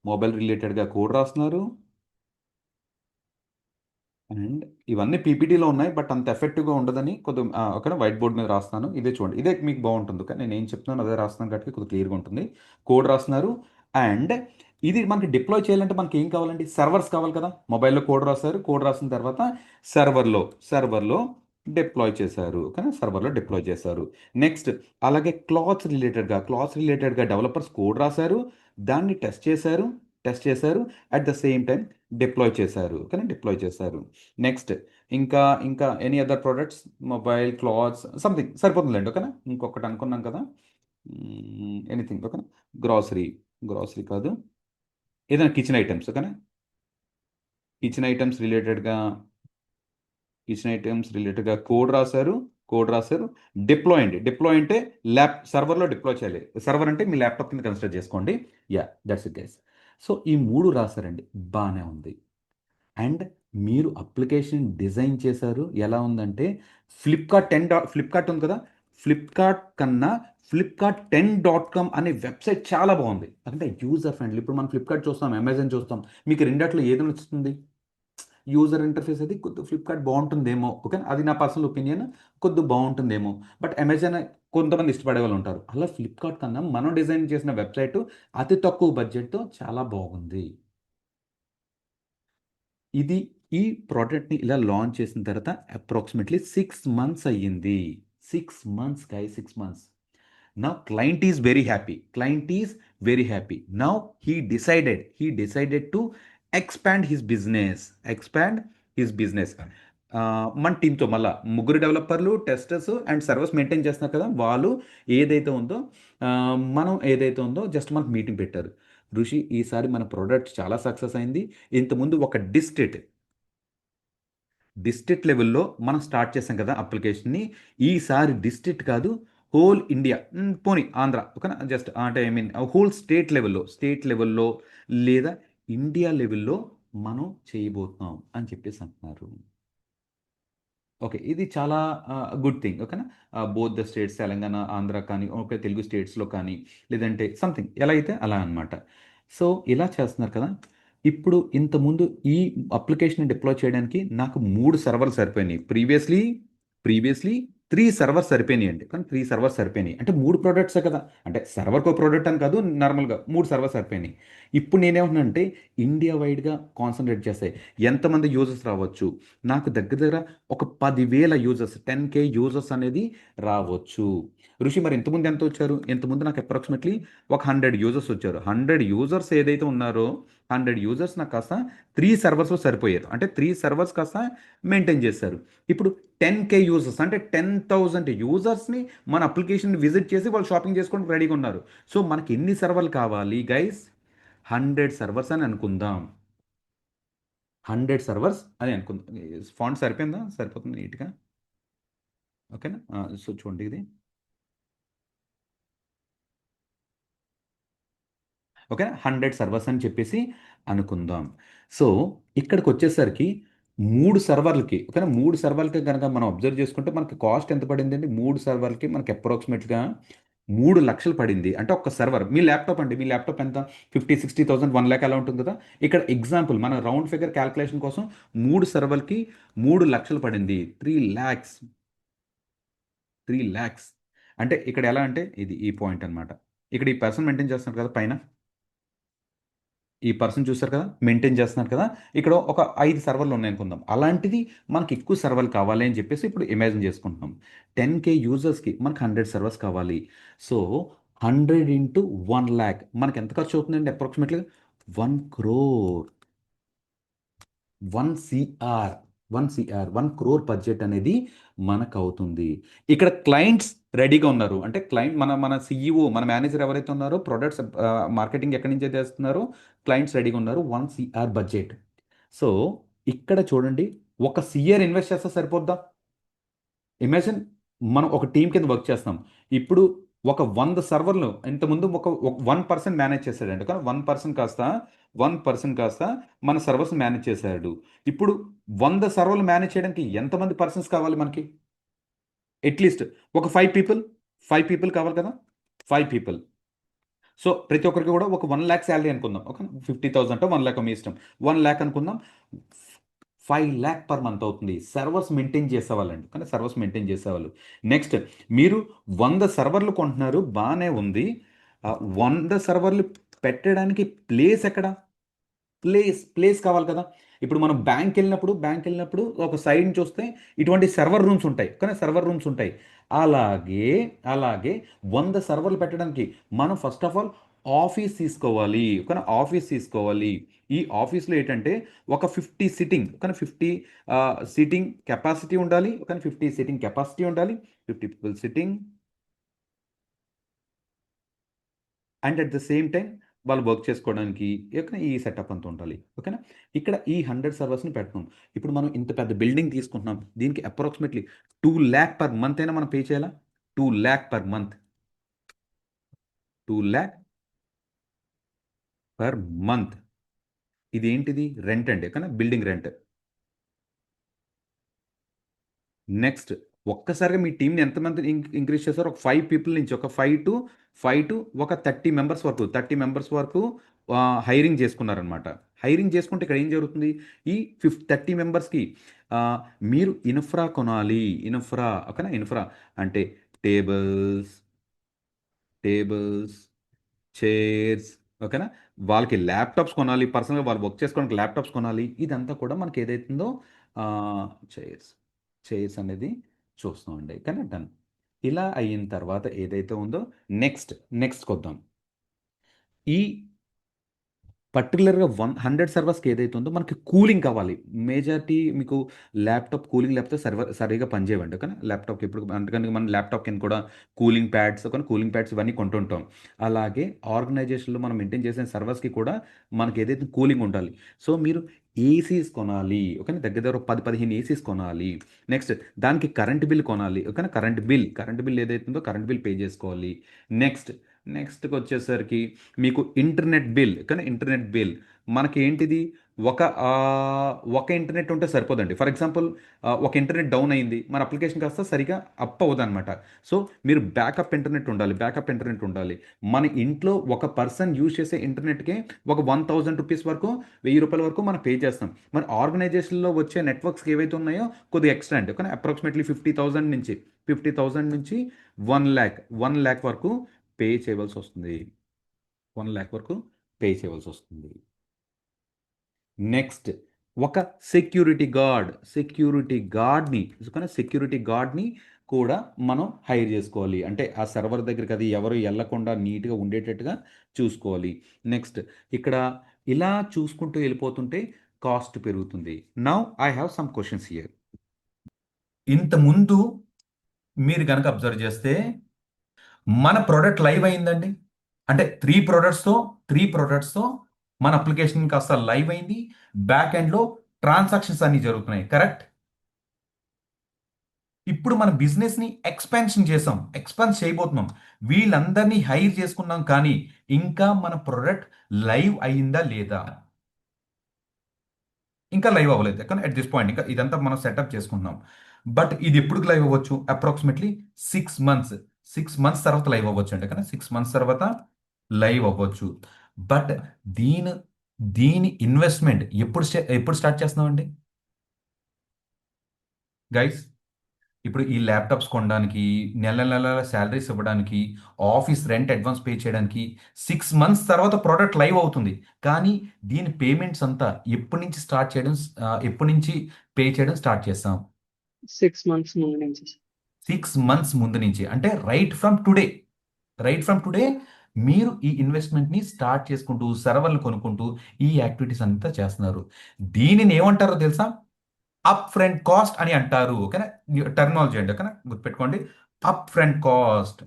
మొబైల్ రిలేటెడ్‌గా కోడ్ రాస్తున్నారు. అండ్ ఇవన్నీ పీపీటీలో ఉన్నాయి. బట్ అంత ఎఫెక్టివ్‌గా ఉండదని ఓకేనా వైట్ బోర్డ్ మీద రాస్తున్నాను. ఇదే చూడండి. ఇదే మీకు బావుంటుంది. కానీ నేనేం చెప్తున్నానో అదే రాస్తున్నాను కాబట్టి కొద్దిగా క్లియర్‌గా ఉంటుంది. కోడ్ రాస్తున్నారు. అండ్ ఇది మనకి డిప్లాయ్ చేయాలంటే మనకేం కావాలండి? సర్వర్స్ కావాలి కదా! మొబైల్‌లో కోడ్ రాసారు. కోడ్ రాసిన తర్వాత సర్వర్‌లో సర్వర్‌లో డిప్లాయ్ చేశారు. నెక్స్ట్ అలాగే క్లాత్స్ రిలేటెడ్‌గా డెవలపర్స్ కోడ్ రాసారు. దాన్ని టెస్ట్ చేశారు. At the same time deploy చేశారు. నెక్స్ట్ ఇంకా any other products mobile, clothes something సరిపోతుందిలెండి. ఓకేనా? ఇంకొకటి అనుకున్నాం కదా! ఎనీథింగ్ ఓకేనా? గ్రోసరీ, గ్రోసరీ కాదు. ఏదైనా కిచెన్ ఐటెమ్స్ ఓకేనా? కిచెన్ ఐటెమ్స్ రిలేటెడ్‌గా కోడ్ రాసారు. డిప్లాయ్ అంటే సర్వర్‌లో డిప్లాయ్ చేయాలి. సర్వర్ అంటే మీ ల్యాప్‌టాప్ కింద కన్సిడర్ చేసుకోండి. Yeah! That's it guys. So, ఈ 3 రాసారండి. బానే ఉంది. అండ్ మీరు అప్లికేషన్ డిజైన్ చేశారు. ఎలా ఉందంటే ఫ్లిప్‌కార్ట్ ఉంది కదా! ఫ్లిప్‌కార్ట్ కన్నా ఫ్లిప్‌కార్ట్ 10 డాట్ కామ్ అనే వెబ్‌సైట్ చాలా బావుంది. అంటే యూజర్ ఫ్రెండ్లీ. ఇప్పుడు మనం ఫ్లిప్‌కార్ట్ చూస్తాం, అమెజాన్ చూస్తాం. మీకు రెండిట్లో ఏది నచ్చుతుంది? యూజర్ ఇంటర్ఫేస్ అది కొద్దిగా ఫ్లిప్‌కార్ట్ బావుంటుందేమో. ఓకే. అది నా పర్సనల్ ఒపీనియన్. కొద్దిగా బావుంటుందేమో. బట్ అమెజాన్ కొంతమంది ఇష్టపడేవాళ్ళు ఉంటారు. అలా ఫ్లిప్‌కార్ట్ కన్నా మనం డిజైన్ చేసిన వెబ్‌సైట్ అతి తక్కువ బడ్జెట్‌తో చాలా బాగుంది. ఇది ఈ ప్రొడక్ట్‌ని ఇలా లాంచ్ చేసిన తర్వాత అప్రాక్సిమేట్‌లీ 6 మంత్స్ అయ్యింది. 6 months guys 6 months. Now client is very happy. Client is very happy. Now he decided to expand his business. Expand his business. మన టీమ్‌తో మళ్ళా ముగ్గురు డెవలపర్లు, టెస్టర్స్ అండ్ సర్వర్స్ మెయింటైన్ చేస్తున్నారు కదా! వాళ్ళు ఏదైతే ఉందో మనం ఏదైతే ఉందో జస్ట్ మనకు మీటింగ్ పెట్టారు. ఋషి ఈసారి మన ప్రొడక్ట్ చాలా సక్సెస్ అయింది. ఇంతకుముందు ఒక డిస్ట్రిక్ట్ లెవెల్‌లో మనం స్టార్ట్ చేసాం కదా అప్లికేషన్‌ని. ఈసారి డిస్ట్రిక్ట్ కాదు, హోల్ ఇండియా పోనీ ఆంధ్ర ఓకేనా. జస్ట్ అంటే ఐ మీన్ హోల్ స్టేట్ లెవెల్‌లో లేదా ఇండియా లెవెల్‌లో మనం చేయబోతున్నాం అని చెప్పేసి అంటున్నారు. ఓకే. ఇది చాలా గుడ్ థింగ్. ఓకేనా. Both the states Telangana, Andhra కానీ, ఓకే తెలుగు స్టేట్స్‌లో కానీ, లేదంటే సంథింగ్ ఎలా అయితే అలా అనమాట. సో, ఇలా చేస్తున్నారు కదా! ఇప్పుడు ఇంతకుముందు ఈ అప్లికేషన్‌ని డిప్లాయ్ చేయడానికి నాకు 3 సర్వర్‌లు సరిపోయినాయి. Previously 3 servers సరిపోయినాయండి. కానీ 3 సర్వర్స్ సరిపోయినాయి. అంటే 3 ప్రొడక్ట్సే కదా! అంటే సర్వర్‌కో ప్రొడక్ట్ అని కాదు. నార్మల్‌గా 3 సర్వర్స్ సరిపోయినాయి. ఇప్పుడు నేనేమంటున్నానంటే ఇండియా వైడ్‌గా కాన్సంట్రేట్ చేస్తే ఎంతమంది యూజర్స్ రావచ్చు? నాకు దగ్గర దగ్గర ఒక 10,000 యూజర్స్ 10,000 యూజర్స్ అనేది రావచ్చు. ఋషి మరి ఇంతకుముందు ఎంతొచ్చారు? ఇంతకుముందు నాకు అప్రాక్సిమేట్‌లీ ఒక 100 యూజర్స్ వచ్చారు. 100 యూజర్స్ ఏదైతే ఉన్నారో 100 యూజర్స్ నాకు కాస్త 3 సర్వర్స్‌లో సరిపోయారు. అంటే 3 సర్వర్స్ కాస్త మెయింటైన్ చేశారు. ఇప్పుడు 10,000 యూజర్స్ అంటే 10,000 యూజర్స్‌ని మన అప్లికేషన్‌ని విజిట్ చేసి వాళ్ళు షాపింగ్ చేసుకోవడానికి రెడీగా ఉన్నారు. సో, మనకి ఎన్ని సర్వర్‌లు కావాలి గైస్? 100 సర్వర్స్ అని అనుకుందాం. 100 సర్వర్స్ అని అనుకుందాం. ఫాంట్ సరిపోయిందా? సరిపోతుంది నీట్‌గా. ఓకేనా? సో, చూడండి ఇది. ఓకేనా? 100 సర్వర్స్ అని చెప్పేసి అనుకుందాం. సో, ఇక్కడికొచ్చేసరికి 3 సర్వర్‌లకి ఓకేనా? 3 సర్వర్‌లకి గనక మనం అబ్జర్వ్ చేసుకుంటే మనకి కాస్ట్ ఎంత పడిందండి? 3 సర్వర్‌లకి మనకి అప్రాక్సిమేట్‌గా 3 లక్షలు పడింది అంటే ఒక సర్వర్. మీ ల్యాప్టాప్ అండి, మీ ల్యాప్టాప్ ఎంత 50 60 థౌసండ్ 1 lakh అలా ఉంటుంది కదా. ఇక్కడ ఎగ్జాంపుల్ మన రౌండ్ ఫిగర్ క్యాల్కులేషన్ కోసం 3 సర్వర్కి 3 లక్షలు పడింది. 3 lakhs. 3 lakhs అంటే ఇక్కడ ఎలా అంటే ఇది ఈ పాయింట్ అన్నమాట. ఇక్కడ ఈ పర్సన్ మెయింటైన్ చేస్తున్నారు కదా పైన, ఈ పర్సన్ చూసారు కదా మెయింటైన్ చేస్తున్నారు కదా. ఇక్కడ ఒక 5 సర్వర్లు ఉన్నాయనుకుందాం. అలాంటిది మనకి ఎక్కువ సర్వర్లు కావాలి అని చెప్పేసి ఇప్పుడు ఇమాజిన్ చేసుకుంటున్నాం. 10K యూజర్స్కి మనకు 100 సర్వర్స్ కావాలి. సో 100 into 1 lakh మనకి ఎంత ఖర్చు అవుతుందండి approximately 1 crore. 1 CR, 1 CR, 1 crore budget అనేది మనకు అవుతుంది. ఇక్కడ క్లయింట్స్ రెడీగా ఉన్నారు అంటే క్లయింట్ మన మన సిఇఓ మన మేనేజర్ ఎవరైతే ఉన్నారో ప్రొడక్ట్స్ మార్కెటింగ్ ఎక్కడి నుంచి అయితే చేస్తున్నారో క్లయింట్స్ రెడీగా ఉన్నారు. 1 CR బడ్జెట్. సో ఇక్కడ చూడండి, ఒక సిఆర్ ఇన్వెస్ట్ చేస్తే సరిపోద్దా? ఇమాజిన్ మనం ఒక టీం కింద వర్క్ చేస్తాం. ఇప్పుడు ఒక 100 సర్వర్లు ఇంతకుముందు ఒక 1 పర్సన్ మేనేజ్ చేశాడండి. కానీ 1 పర్సన్ కాస్త మన సర్వర్స్ మేనేజ్ చేశాడు. ఇప్పుడు 100 సర్వర్లు మేనేజ్ చేయడానికి ఎంతమంది పర్సన్స్ కావాలి మనకి? అట్లీస్ట్ ఒక 5 పీపుల్, 5 పీపుల్ కావాలి కదా. 5 పీపుల్. సో ప్రతి ఒక్కరికి కూడా ఒక 1 lakh శాలరీ అనుకుందాం. ఓకే, 50,000 1 lakh మీ ఇష్టం. 1 lakh అనుకుందాం. 5 lakh పర్ మంత్ అవుతుంది సర్వర్స్ మెయింటైన్ చేసేవాళ్ళండి. కానీ సర్వర్స్ మెయింటైన్ చేసేవాళ్ళు. నెక్స్ట్, మీరు 100 సర్వర్లు కొంటున్నారు, బాగానే ఉంది. 100 సర్వర్లు పెట్టడానికి ప్లేస్ ఎక్కడ? ప్లేస్ కావాలి కదా. ఇప్పుడు మనం బ్యాంక్ వెళ్ళినప్పుడు ఒక సైడ్ నుంచి వస్తే ఇటువంటి సర్వర్ రూమ్స్ ఉంటాయి, కానీ సర్వర్ రూమ్స్ ఉంటాయి. అలాగే అలాగే 100 సర్వర్లు పెట్టడానికి మనం ఫస్ట్ ఆఫ్ ఆల్ ఆఫీస్ తీసుకోవాలి. కానీ ఆఫీస్ తీసుకోవాలి. ఈ ఆఫీస్లో ఏంటంటే ఒక 50 సిట్టింగ్, కానీ 50 సిట్టింగ్ కెపాసిటీ ఉండాలి. కానీ 50 సిట్టింగ్ కెపాసిటీ ఉండాలి. 50 people sitting and at the same time వాళ్ళు వర్క్ చేసుకోవడానికి ఓకేనా ఈ సెటప్ అంతా ఉండాలి. ఓకేనా. ఇక్కడ ఈ 100 సర్వర్స్ని పెడుతున్నాం. ఇప్పుడు మనం ఇంత పెద్ద బిల్డింగ్ తీసుకుంటున్నాం. దీనికి అప్రాక్సిమేట్లీ 2 lakh పర్ మంత్ అయినా మనం పే చేయాలా? 2 lakh per month. 2 lakh per month. ఇది ఏంటిది? రెంట్ అండి, కానీ బిల్డింగ్ రెంట్. నెక్స్ట్, ఒక్కసారిగా మీ టీంని ఎంతమంది ఇంక్రీజ్ చేశారు? ఒక 5 పీపుల్ నుంచి ఒక 5 టు ఒక 30 మెంబర్స్ వరకు, 30 మెంబర్స్ వరకు హైరింగ్ చేసుకున్నారనమాట. హైరింగ్ చేసుకుంటే ఇక్కడ ఏం జరుగుతుంది? ఈ 30 మెంబర్స్కి మీరు ఇన్ఫ్రా కొనాలి. ఇన్ఫ్రా ఓకేనా. ఇన్ఫ్రా అంటే టేబుల్స్, టేబుల్స్, చైర్స్ ఓకేనా. వాళ్ళకి ల్యాప్టాప్స్ కొనాలి. పర్సనల్గా వాళ్ళు వర్క్ చేసుకోవడానికి ల్యాప్టాప్స్ కొనాలి. ఇదంతా కూడా మనకి ఏదైతుందో చైర్స్, చైర్స్ అనేది చూస్తామండి. కానీ డన్. ఇలా అయిన తర్వాత ఏదైతే ఉందో నెక్స్ట్కి వద్దాం. ఈ పర్టికులర్గా 100 సర్వర్స్కి ఏదైతే ఉందో మనకి కూలింగ్ కావాలి. మేజారిటీ మీకు ల్యాప్టాప్ కూలింగ్ లేకపోతే సర్వర్ సరిగా పనిచేయవండి. కానీ ల్యాప్టాప్కి ఇప్పుడు అందుకని మన ల్యాప్టాప్ కింద కూడా కూలింగ్ ప్యాడ్స్, కానీ కూలింగ్ ప్యాడ్స్ ఇవన్నీ కొంటుంటాం. అలాగే ఆర్గనైజేషన్లో మనం మెయింటైన్ చేసిన సర్వర్స్కి కూడా మనకి ఏదైతే కూలింగ్ ఉండాలి. సో మీరు ఏసీస్ కొనాలి. ఓకే, దగ్గర దగ్గర 10 15 ఏసీస్ కొనాలి. నెక్స్ట్, దానికి కరెంట్ బిల్ కొనాలి. ఓకేనా. కరెంట్ బిల్ ఏదైతే ఉందో కరెంట్ బిల్ పే చేసుకోవాలి. నెక్స్ట్కి వచ్చేసరికి మీకు ఇంటర్నెట్ బిల్. కానీ ఇంటర్నెట్ బిల్ మనకి ఏంటిది? ఒక ఒక ఇంటర్నెట్ ఉంటే సరిపోదండి. ఫర్ ఎగ్జాంపుల్ ఒక ఇంటర్నెట్ డౌన్ అయింది, మన అప్లికేషన్ కాస్త సరిగా అప్ అవ్వదు అనమాట. సో మీరు బ్యాకప్ ఇంటర్నెట్ ఉండాలి. మన ఇంట్లో ఒక పర్సన్ యూజ్ చేసే ఇంటర్నెట్కే ఒక 1,000 రూపీస్ వరకు, 1,000 రూపాయల వరకు మనం పే చేస్తాం. మరి ఆర్గనైజేషన్లో వచ్చే నెట్వర్క్స్కి ఏవైతే ఉన్నాయో కొద్దిగా ఎక్స్ట్రా అంటే, కానీ అప్రాక్సిమేట్లీ 50,000 నుంచి 1 lakh వరకు పే చేయవలసి వస్తుంది. 1 lakh వరకు పే చేయవలసి వస్తుంది. నెక్స్ట్, ఒక సెక్యూరిటీ గార్డ్ని కూడా మనం హైర్ చేసుకోవాలి. అంటే ఆ సర్వర్ దగ్గరికి అది ఎవరు వెళ్ళకుండా నీట్గా ఉండేటట్టుగా చూసుకోవాలి. నెక్స్ట్, ఇక్కడ ఇలా చూసుకుంటూ వెళ్ళిపోతుంటే కాస్ట్ పెరుగుతుంది. Now I have some questions here. ఇంత ముందు మీరు కనుక అబ్జర్వ్ చేస్తే మన ప్రోడక్ట్ లైవ్ అయిందండి. అంటే త్రీ ప్రోడక్ట్స్తో మన అప్లికేషన్ కాస్త లైవ్ అయింది. బ్యాక్ ఎండ్లో ట్రాన్సాక్షన్స్ అన్ని జరుగుతున్నాయి. కరెక్ట్. ఇప్పుడు మన బిజినెస్ని ఎక్స్పాన్స్ చేయబోతున్నాం. వీళ్ళందరినీ హైర్ చేసుకున్నాం, కానీ ఇంకా మన ప్రోడక్ట్ లైవ్ అయిందా లేదా? ఇంకా లైవ్ అవ్వలేదు. కానీ అట్ దిస్ పాయింట్ ఇంకా ఇదంతా మనం సెటప్ చేసుకుంటున్నాం. బట్ ఇది ఎప్పుడు లైవ్ అవ్వచ్చు? Approximately 6 months. 6 మంత్స్ తర్వాత లైవ్ అవ్వచ్చు అండి, కానీ 6 మంత్స్ తర్వాత లైవ్ అవ్వచ్చు. బట్ దీని దీని ఇన్వెస్ట్మెంట్ ఎప్పుడు స్టార్ట్ చేస్తున్నామండి గైస్? ఇప్పుడు ఈ ల్యాప్టాప్స్ కొనడానికి, నెల నెల శాలరీస్ ఇవ్వడానికి, ఆఫీస్ రెంట్ అడ్వాన్స్ పే చేయడానికి 6 మంత్స్ తర్వాత ప్రోడక్ట్ లైవ్ అవుతుంది. కానీ దీని పేమెంట్స్ అంతా ఎప్పటి నుంచి స్టార్ట్ చేయడం, ఎప్పటి నుంచి పే చేయడం స్టార్ట్ చేస్తాం? 6 months ముందు నుంచి. 6 మంత్స్ ముందు నుంచి, అంటే right from today. Right from today మీరు ఈ ఇన్వెస్ట్మెంట్ని స్టార్ట్ చేసుకుంటూ, సర్వర్లు కొనుక్కుంటూ ఈ యాక్టివిటీస్ అంతా చేస్తున్నారు. దీనిని ఏమంటారో తెలుసా? అప్ ఫ్రంట్ కాస్ట్ అని అంటారు. ఓకేనా? టర్మినాలజీ అండి, ఓకేనా, గుర్తుపెట్టుకోండి. Up front cost.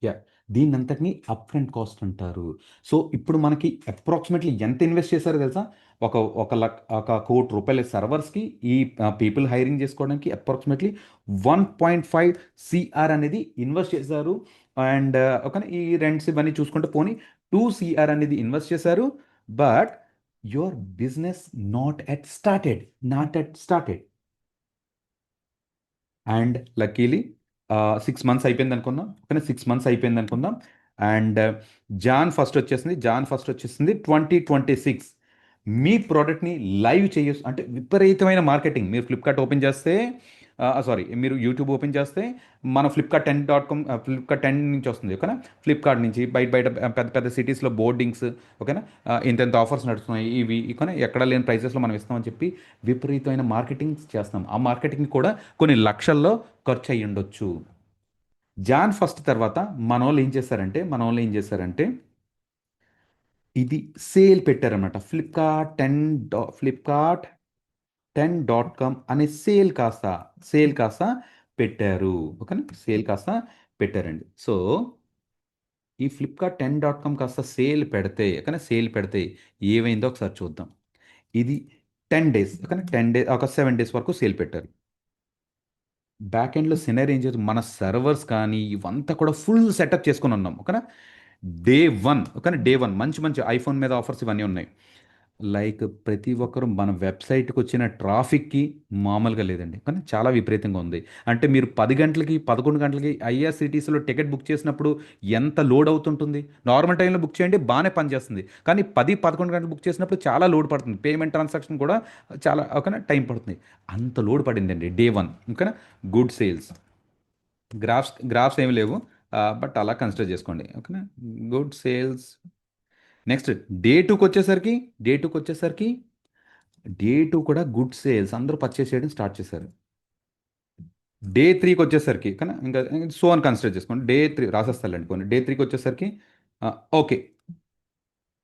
యా, దీన్నంతటిని అప్ ఫ్రంట్ కాస్ట్ అంటారు. సో ఇప్పుడు మనకి అప్రాక్సిమేట్లీ ఎంత ఇన్వెస్ట్ చేశారో తెలుసా? ఒక 1 కోటి రూపాయల సర్వర్స్కి ఈ పీపుల్ హైరింగ్ చేసుకోవడానికి అప్రాక్సిమేట్లీ 1.5 CR అనేది ఇన్వెస్ట్ చేశారు. అండ్ ఒక ఈ రెంట్స్ ఇవన్నీ చూసుకుంటే పోనీ 2 CR అనేది ఇన్వెస్ట్ చేశారు. But your business not at started. And luckily 6 months అయిపోయింది అనుకుందాం, కానీ 6 మంత్స్ అయిపోయింది అనుకుందాం. అండ్ జాన్ ఫస్ట్ వచ్చేసింది 2026. మీ ప్రోడక్ట్ని లైవ్ చేయొచ్చు అంటే విపరీతమైన మార్కెటింగ్. మీరు ఫ్లిప్కార్ట్ ఓపెన్ చేస్తే, సారీ, మీరు యూట్యూబ్ ఓపెన్ చేస్తే మన ఫ్లిప్కార్ట్10.com, ఫ్లిప్కార్ట్ 10 నుంచి వస్తుంది, ఓకేనా? ఫ్లిప్కార్ట్ నుంచి బయట బయట పెద్ద పెద్ద సిటీస్లో బోర్డింగ్స్, ఓకేనా? ఇంత ఆఫర్స్ నడుస్తున్నాయి, ఇవి ఓకేనా, ఎక్కడ లేని ప్రైసెస్లో మనం ఇస్తామని చెప్పి విపరీతమైన మార్కెటింగ్ చేస్తాం. ఆ మార్కెటింగ్ కూడా కొన్ని లక్షల్లో ఖర్చు అయ్యి ఉండొచ్చు. జాన్ 1 తర్వాత మన వాళ్ళు ఏం చేశారంటే ఇది సేల్ పెట్టారన్నమాట. ఫ్లిప్కార్ట్ 10.com అనే సేల్ కాస్త పెట్టారు, ఓకేనా? సేల్ కాస్త పెట్టారండి. సో ఈ ఫ్లిప్కార్ట్ 10.com కాస్త సేల్ పెడితే ఏమైందో ఒకసారి చూద్దాం. ఇది 10 డేస్, ఓకేనా? 10 డేస్, ఒక 7 డేస్ వరకు సేల్ పెట్టారు. బ్యాక్ ఎండ్లో సినరీ ఏం చేస్తుంది, మన సర్వర్స్ కానీ ఇవంతా కూడా ఫుల్ సెటప్ చేసుకొని ఉన్నాం, ఓకేనా? డే వన్ మంచి మంచి ఐఫోన్ మీద ఆఫర్స్ ఇవన్నీ ఉన్నాయి. లైక్ ప్రతి ఒక్కరు మన వెబ్సైట్కి వచ్చిన ట్రాఫిక్కి మామూలుగా లేదండి, కానీ చాలా విపరీతంగా ఉంది. అంటే మీరు 10 గంటలకి 11 గంటలకి ఐఆర్సిటీసీలో టికెట్ బుక్ చేసినప్పుడు ఎంత లోడ్ అవుతుంటుంది? నార్మల్ టైంలో బుక్ చేయండి, బాగానే పనిచేస్తుంది. కానీ 10 11 గంటలు బుక్ చేసినప్పుడు చాలా లోడ్ పడుతుంది. పేమెంట్ ట్రాన్సాక్షన్ కూడా చాలా, ఓకేనా, టైం పడుతుంది. అంత లోడ్ పడిందండి డే 1, ఓకేనా? Good sales. గ్రాఫ్స్ ఏమి లేవు, బట్ అలా కన్సిడర్ చేసుకోండి, ఓకేనా? Good sales. నెక్స్ట్ డే 2కి వచ్చేసరికి డే 2 కూడా గుడ్ సేల్స్, అందరూ పర్చేస్ చేయడం స్టార్ట్ చేశారు. డే 3కి వచ్చేసరికి, కానీ ఇంకా సో అని కన్సిడర్ చేసుకోండి. డే 3 రాసేస్తాలండి కొన్ని. డే 3కి వచ్చేసరికి ఓకే.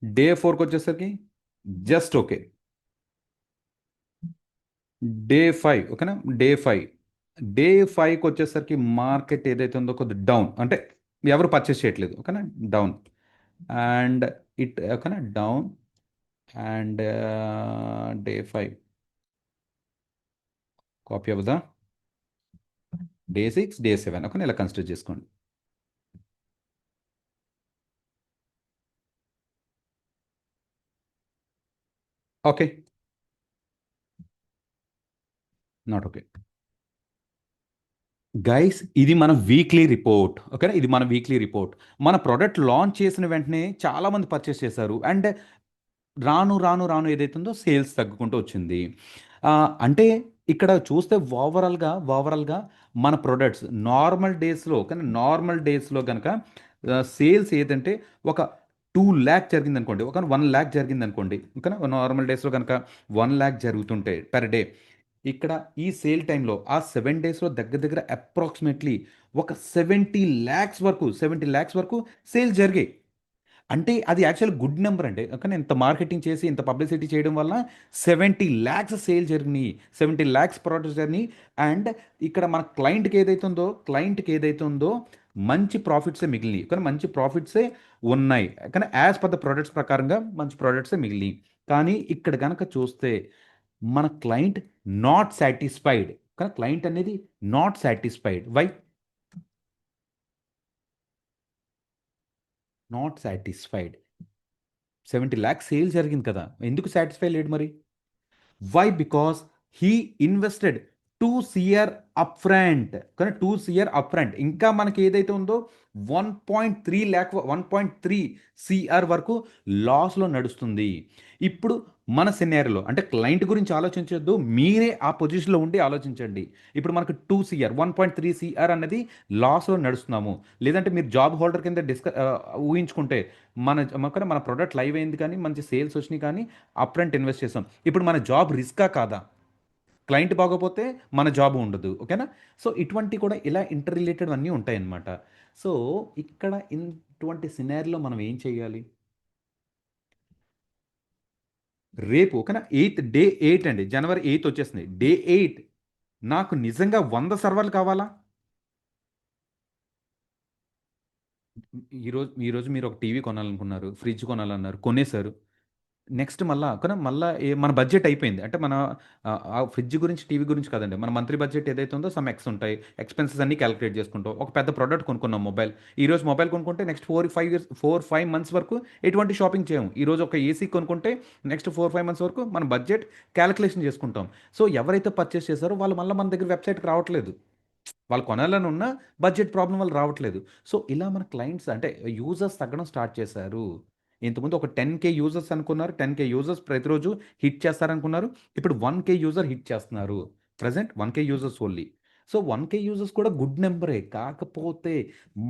డే 4కి వచ్చేసరికి జస్ట్ ఓకే. డే 5, ఓకేనా? డే 5 డే 5కి వచ్చేసరికి మార్కెట్ ఏదైతే ఉందో కొద్ది డౌన్, అంటే ఎవరు పర్చేస్ చేయట్లేదు, ఓకేనా? డౌన్. అండ్ ఓకేనా, డౌన్. అండ్ డే 5 కాపీ అవ్వదా? డే 6, డే 7, ఓకేనా, ఇలా కన్సిడర్ చేసుకోండి. Okay, not okay. గైస్, ఇది మన వీక్లీ రిపోర్ట్, ఓకేనా? ఇది మన వీక్లీ రిపోర్ట్. మన ప్రోడక్ట్ లాంచ్ చేసిన వెంటనే చాలామంది పర్చేస్ చేశారు. అండ్ రాను రాను రాను ఏదైతుందో సేల్స్ తగ్గుకుంటూ వచ్చింది. ఆ, అంటే ఇక్కడ చూస్తే ఓవరాల్గా మన ప్రొడక్ట్స్ నార్మల్ డేస్లో కనుక సేల్స్ ఏదంటే ఒక 2 lakh జరిగింది అనుకోండి, ఒక 1 lakh జరిగింది అనుకోండి, ఓకేనా? నార్మల్ డేస్లో కనుక 1 lakh జరుగుతుంటే పర్ డే, ఇక్కడ ఈ సేల్ టైంలో ఆ 7 డేస్లో దగ్గర దగ్గర అప్రాక్సిమేట్లీ ఒక 70 lakhs వరకు సేల్ జరిగాయి. అంటే అది యాక్చువల్ గుడ్ నెంబర్ అండి, కానీ ఇంత మార్కెటింగ్ చేసి ఇంత పబ్లిసిటీ చేయడం వల్ల 70 lakhs సేల్ జరిగినాయి, 70 lakhs ప్రోడక్ట్స్ జరిగినాయి. అండ్ ఇక్కడ మన క్లయింట్కి ఏదైతే ఉందో మంచి ప్రాఫిట్సే మిగిలినాయి, కానీ మంచి ప్రాఫిట్సే ఉన్నాయి, కానీ యాజ్ పర్ ద ప్రొడక్ట్స్ ప్రకారంగా మంచి ప్రోడక్ట్సే మిగిలినాయి. కానీ ఇక్కడ కనుక చూస్తే మన క్లయింట్ నాట్ సాటిస్ఫైడ్, కానీ క్లయింట్ అనేది not satisfied. Why not satisfied? 70 lakhs sale జరిగింది కదా, ఎందుకు సాటిస్ఫై లేడు మరి? Why? Because he invested 2 CR up front, కానీ 2 CR అప్ ఫ్రంట్. ఇంకా మనకి ఏదైతే ఉందో 1.3 వరకు లాస్లో నడుస్తుంది. ఇప్పుడు మన సినారియోలో అంటే క్లయింట్ గురించి ఆలోచించొద్దు, మీరే ఆ పొజిషన్లో ఉండి ఆలోచించండి. ఇప్పుడు మనకు 1.3 CR అన్నది లాస్లో నడుస్తున్నాము. లేదంటే మీరు జాబ్ హోల్డర్ కింద ఊహించుకుంటే మన ప్రోడక్ట్ లైవ్ అయింది కానీ మంచి సేల్స్ వచ్చినాయి కానీ అప్ ఫ్రంట్ ఇన్వెస్ట్ చేసాం. ఇప్పుడు మన జాబ్ రిస్కా కాదా? క్లయింట్ బాగోపోతే మన జాబ్ ఉండదు. ఓకేనా? సో ఇటువంటి కూడా ఇలా ఇంటర్ రిలేటెడ్ అన్నీ ఉంటాయన్నమాట. సో ఇక్కడ ఇటువంటి సినారియోలో మనం ఏం చేయాలి? రేపు ఓకేనా, డే 8 అండి, జనవరి 8 వచ్చేస్తుంది. డే 8 నాకు నిజంగా 100 సర్వర్లు కావాలా? ఈరోజు మీరు ఒక టీవీ కొనాలనుకున్నారు, ఫ్రిడ్జ్ కొనాలన్నారు, కొనేశారు. నెక్స్ట్ మన బడ్జెట్ అయిపోయింది అంటే ఆ ఫ్రిడ్జ్ గురించి టీవీ గురించి కాదండి, మన మంత్లీ బడ్జెట్ ఏదైతే ఉందో సమ్ ఉంటాయి, ఎక్స్పెన్సెస్ అన్ని క్యాలిక్యులేట్ చేసుకుంటాం. ఒక పెద్ద ప్రోడక్ట్ కొనుక్కున్నాం, మొబైల్. ఈరోజు మొబైల్ కొనుక్కుంటే నెక్స్ట్ 4-5 మంత్స్ వరకు ఎటువంటి షాపింగ్ చేయము. ఈరోజు ఒక ఏసీ కొనుక్కుంటే నెక్స్ట్ 4-5 మంత్స్ వరకు మన బడ్జెట్ క్యాలిక్యులేషన్ చేసుకుంటాం. సో ఎవరైతే పర్చేస్ చేశారో వాళ్ళు మళ్ళీ మన దగ్గర వెబ్సైట్కి రావట్లేదు. వాళ్ళు కొనాలని ఉన్న బడ్జెట్ ప్రాబ్లం వల్ల రావట్లేదు. సో ఇలా మన క్లయింట్స్ అంటే యూజర్స్ తగ్గడం స్టార్ట్ చేశారు. ఇంతకుముందు ఒక 10K యూజర్స్ అనుకున్నారు, 10K యూజర్స్ ప్రతిరోజు హిట్ చేస్తారనుకున్నారు. ఇప్పుడు 1K యూజర్ హిట్ చేస్తున్నారు. Present 1K users only. So 1K users కూడా గుడ్ నెంబరే. కాకపోతే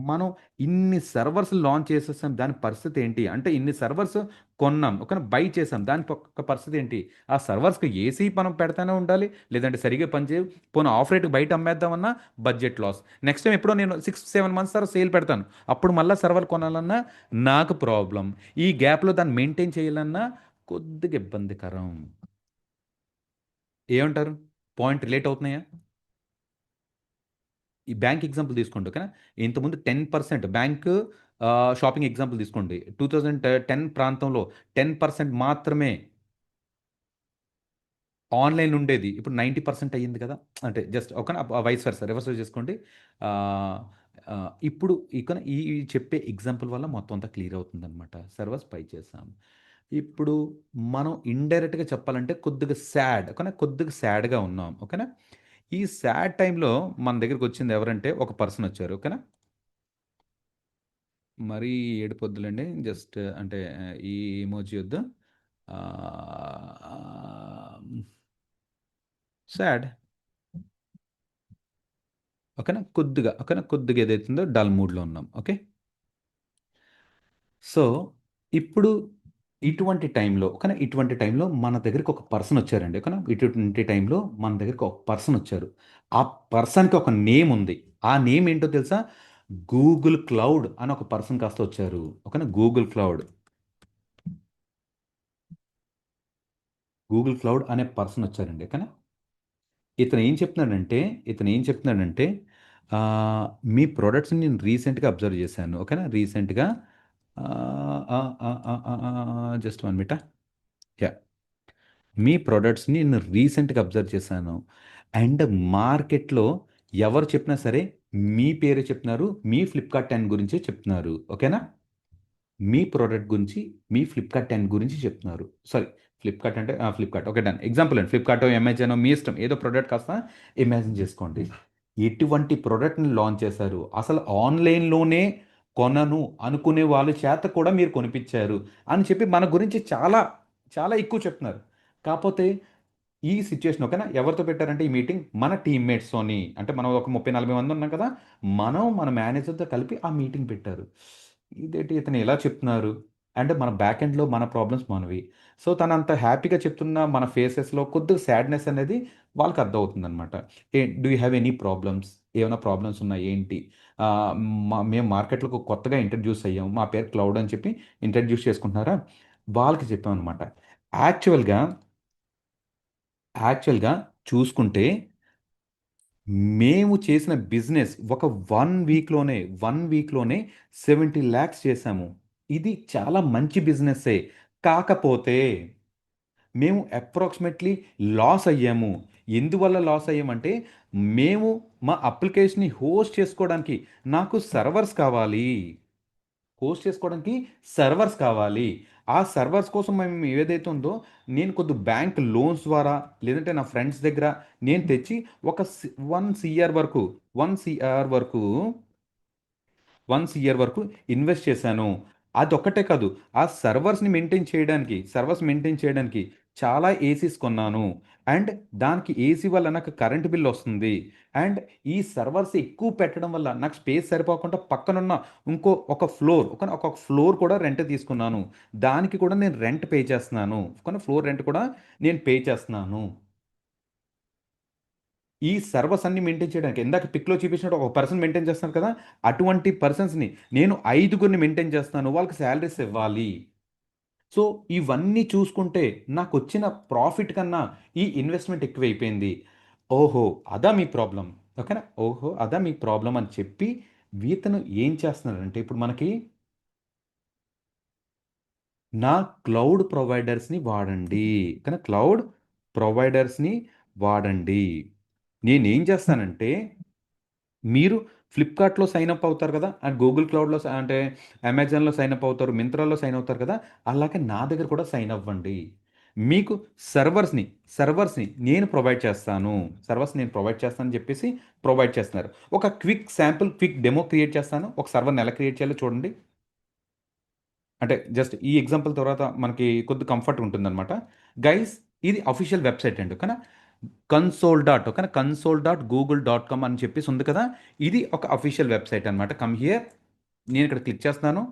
మనం ఇన్ని సర్వర్స్ లాంచ్ చేసేసాం, దాని పరిస్థితి ఏంటి అంటే ఇన్ని సర్వర్స్ కొన్నాం, ఒక బై చేసాం, దాని ఒక పరిస్థితి ఏంటి? ఆ సర్వర్స్కి ఏసీ మనం పెడతానే ఉండాలి, లేదంటే సరిగ్గా పనిచేయవు. పోనీ ఆఫ్ రేట్కి బయట అమ్మేద్దామన్నా బడ్జెట్ లాస్. నెక్స్ట్ టైం ఎప్పుడో నేను 6-7 మంత్స్ తర్వాత సేల్ పెడతాను, అప్పుడు మళ్ళీ సర్వర్ కొనాలన్నా నాకు ప్రాబ్లం. ఈ గ్యాప్లో దాన్ని మెయింటైన్ చేయాలన్నా కొద్దిగా ఇబ్బందికరం. ఏమంటారు? పాయింట్ రిలేట్ అవుతున్నాయా? ఈ బ్యాంక్ ఎగ్జాంపుల్ తీసుకోండి ఓకేనా. ఇంతకుముందు 10% బ్యాంక్ షాపింగ్ ఎగ్జాంపుల్ తీసుకోండి. 2010 ప్రాంతంలో 10% మాత్రమే ఆన్లైన్ ఉండేది. ఇప్పుడు 90% అయ్యింది కదా. అంటే జస్ట్ ఓకేనా, వైస్ వర్సా రివర్స్ చేసుకోండి. ఆ, ఇప్పుడు ఈ చెప్పే ఎగ్జాంపుల్ వల్ల మొత్తం అంతా క్లియర్ అవుతుందన్నమాట. సర్వర్స్ పై చేసాం. ఇప్పుడు మనం ఇండైరెక్ట్గా చెప్పాలంటే కొద్దిగా సాడ్ ఓకేనా, కొద్దిగా సాడ్గా ఉన్నాం ఓకేనా. ఈ సాడ్ టైంలో మన దగ్గరికి వచ్చింది ఎవరంటే ఒక పర్సన్ వచ్చారు ఓకేనా. మరీ ఏడిపోద్దులండి, జస్ట్ అంటే ఈ ఎమోజీ వద్దు. సాడ్ ఓకేనా కొద్దిగా ఏదైతుందో డల్ మూడ్లో ఉన్నాం ఓకే. సో ఇప్పుడు ఇటువంటి టైంలో మన దగ్గరికి ఒక పర్సన్ వచ్చారండి ఓకేనా. ఇటువంటి టైంలో మన దగ్గరికి ఒక పర్సన్ వచ్చారు. ఆ పర్సన్కి ఒక నేమ్ ఉంది. ఆ నేమ్ ఏంటో తెలుసా? గూగుల్ క్లౌడ్ అని ఒక పర్సన్ కాస్త వచ్చారు ఓకేనా. గూగుల్ క్లౌడ్ అనే పర్సన్ వచ్చారండి ఓకేనా. ఇతను ఏం చెప్తున్నాడంటే ఆ, మీ ప్రోడక్ట్స్ని నేను రీసెంట్గా అబ్జర్వ్ చేశాను ఓకేనా. రీసెంట్గా జస్ట్ 1 మినిట్. యా, మీ ప్రోడక్ట్స్ని నేను రీసెంట్గా అబ్జర్వ్ చేశాను. అండ్ మార్కెట్లో ఎవరు చెప్పినా సరే మీ పేరే చెప్తున్నారు, మీ ఫ్లిప్కార్ట్ 10 గురించే చెప్తున్నారు ఓకేనా. మీ ప్రోడక్ట్ గురించి, మీ ఫ్లిప్కార్ట్ 10 గురించి చెప్తున్నారు. సారీ, ఫ్లిప్కార్ట్ అంటే ఫ్లిప్కార్ట్ ఓకే, డన్. ఎగ్జాంపుల్ అండి, ఫ్లిప్కార్ట్ అమెజాన్ మీ ఇష్టం, ఏదో ప్రోడక్ట్ కాస్త ఇమాజిన్ చేసుకోండి. ఎటువంటి ప్రోడక్ట్ని లాంచ్ చేశారు? అసలు ఆన్లైన్లోనే కొనను అనుకునే వాళ్ళ చేత కూడా మీరు కొనిపించారు అని చెప్పి మన గురించి చాలా చాలా ఎక్కువ చెప్తున్నారు. కాకపోతే ఈ సిచ్యుయేషన్ ఓకేనా, ఎవరితో పెట్టారంటే ఈ మీటింగ్ మన టీమ్మేట్స్తోని, అంటే మనం ఒక 30-40 మంది ఉన్నాం కదా, మన మేనేజర్తో కలిపి ఆ మీటింగ్ పెట్టారు. ఇదేంటి ఇతను ఎలా చెప్తున్నారు అంటే మన బ్యాక్ ఎండ్లో మన ప్రాబ్లమ్స్ మనవి. సో తను అంత హ్యాపీగా చెప్తున్న మన ఫేసెస్లో కొద్దిగా సాడ్నెస్ అనేది వాళ్ళకి అర్థమవుతుంది అనమాట. Do you have any problems? ఏమైనా ప్రాబ్లమ్స్ ఉన్నాయి ఏంటి? ఆ, మేము మార్కెట్లోకి కొత్తగా ఇంట్రడ్యూస్ అయ్యాం, మా పేరు క్లౌడ్ అని చెప్పి ఇంట్రడ్యూస్ చేసుకుంటున్నారా, వాళ్ళకి చెప్పాం అనమాట. యాక్చువల్గా యాక్చువల్గా చూసుకుంటే మేము చేసిన బిజినెస్ ఒక 1 వీక్లోనే 70 lakhs చేశాము. ఇది చాలా మంచి బిజినెస్సే. కాకపోతే మేము అప్రాక్సిమేట్లీ లాస్ అయ్యాము. ఎందువల్ల లాస్ అయ్యామంటే మేము మా అప్లికేషన్ని హోస్ట్ చేసుకోవడానికి నాకు సర్వర్స్ కావాలి. హోస్ట్ చేసుకోవడానికి సర్వర్స్ కావాలి. ఆ సర్వర్స్ కోసం మేము ఏదైతే ఉందో నేను కొద్ది బ్యాంక్ లోన్స్ ద్వారా లేదంటే నా ఫ్రెండ్స్ దగ్గర నేను తెచ్చి ఒక 1 CR వరకు 1 CR వరకు 1 CR వరకు ఇన్వెస్ట్ చేశాను. అదొక్కటే కాదు, ఆ సర్వర్స్ మెయింటైన్ చేయడానికి చాలా ఏసీస్ కొన్నాను. అండ్ దానికి ఏసీ వల్ల నాకు కరెంట్ బిల్ వస్తుంది. అండ్ ఈ సర్వర్స్ ఎక్కువ పెట్టడం వల్ల నాకు స్పేస్ సరిపోకుండా పక్కనున్న ఒక ఫ్లోర్ కూడా రెంట్ తీసుకున్నాను. దానికి కూడా నేను రెంట్ పే చేస్తున్నాను. కానీ ఫ్లోర్ రెంట్ కూడా నేను పే చేస్తున్నాను. ఈ సర్వర్స్ అన్ని మెయింటైన్ చేయడానికి ఇందాక పిక్లో చూపించినట్టు ఒక పర్సన్ మెయింటైన్ చేస్తున్నారు కదా, అటువంటి పర్సన్స్ని నేను 5గురిని మెయింటైన్ చేస్తాను. వాళ్ళకి శాలరీస్ ఇవ్వాలి. సో ఇవన్నీ చూసుకుంటే నాకు వచ్చిన ప్రాఫిట్ కన్నా ఈ ఇన్వెస్ట్మెంట్ ఎక్కువైపోయింది. ఓహో, అదా మీ ప్రాబ్లం. ఓకేనా, ఓహో అదా మీ ప్రాబ్లం అని చెప్పి వీతను ఏం చేస్తున్నారంటే ఇప్పుడు మనకి నా క్లౌడ్ ప్రొవైడర్స్ని వాడండి. కానీ క్లౌడ్ ప్రొవైడర్స్ని వాడండి. నేనేం చేస్తానంటే మీరు ఫ్లిప్కార్ట్‌లో సైన్ అప్ అవుతారు కదా! అండ్ గూగుల్ క్లౌడ్‌లో అంటే అమెజాన్‌లో సైన్ అప్ అవుతారు. మింత్రాలో సైన్ అవుతారు కదా! అలాగే నా దగ్గర కూడా సైన్ అవ్వండి. మీకు సర్వర్స్‌ని సర్వర్స్‌ని నేను ప్రొవైడ్ చేస్తాను. నేను ప్రొవైడ్ చేస్తానని చెప్పేసి ప్రొవైడ్ చేస్తున్నారు. ఒక క్విక్ డెమో క్రియేట్ చేస్తాను. ఒక సర్వర్‌ని ఎలా క్రియేట్ చేయాలో చూడండి. అంటే జస్ట్ ఈ ఎగ్జాంపుల్ తర్వాత మనకి కొద్ది కంఫర్ట్ ఉంటుందన్నమాట. గైస్, ఇది అఫీషియల్ వెబ్సైట్ అండి. ఓకేనా? కన్సోల్.గూగుల్.com అని చెప్పేసి ఉంది కదా! ఇది ఒక అఫీషియల్ వెబ్సైట్ అనమాట. Come here. నేను ఇక్కడ క్లిక్ చేస్తున్నాను.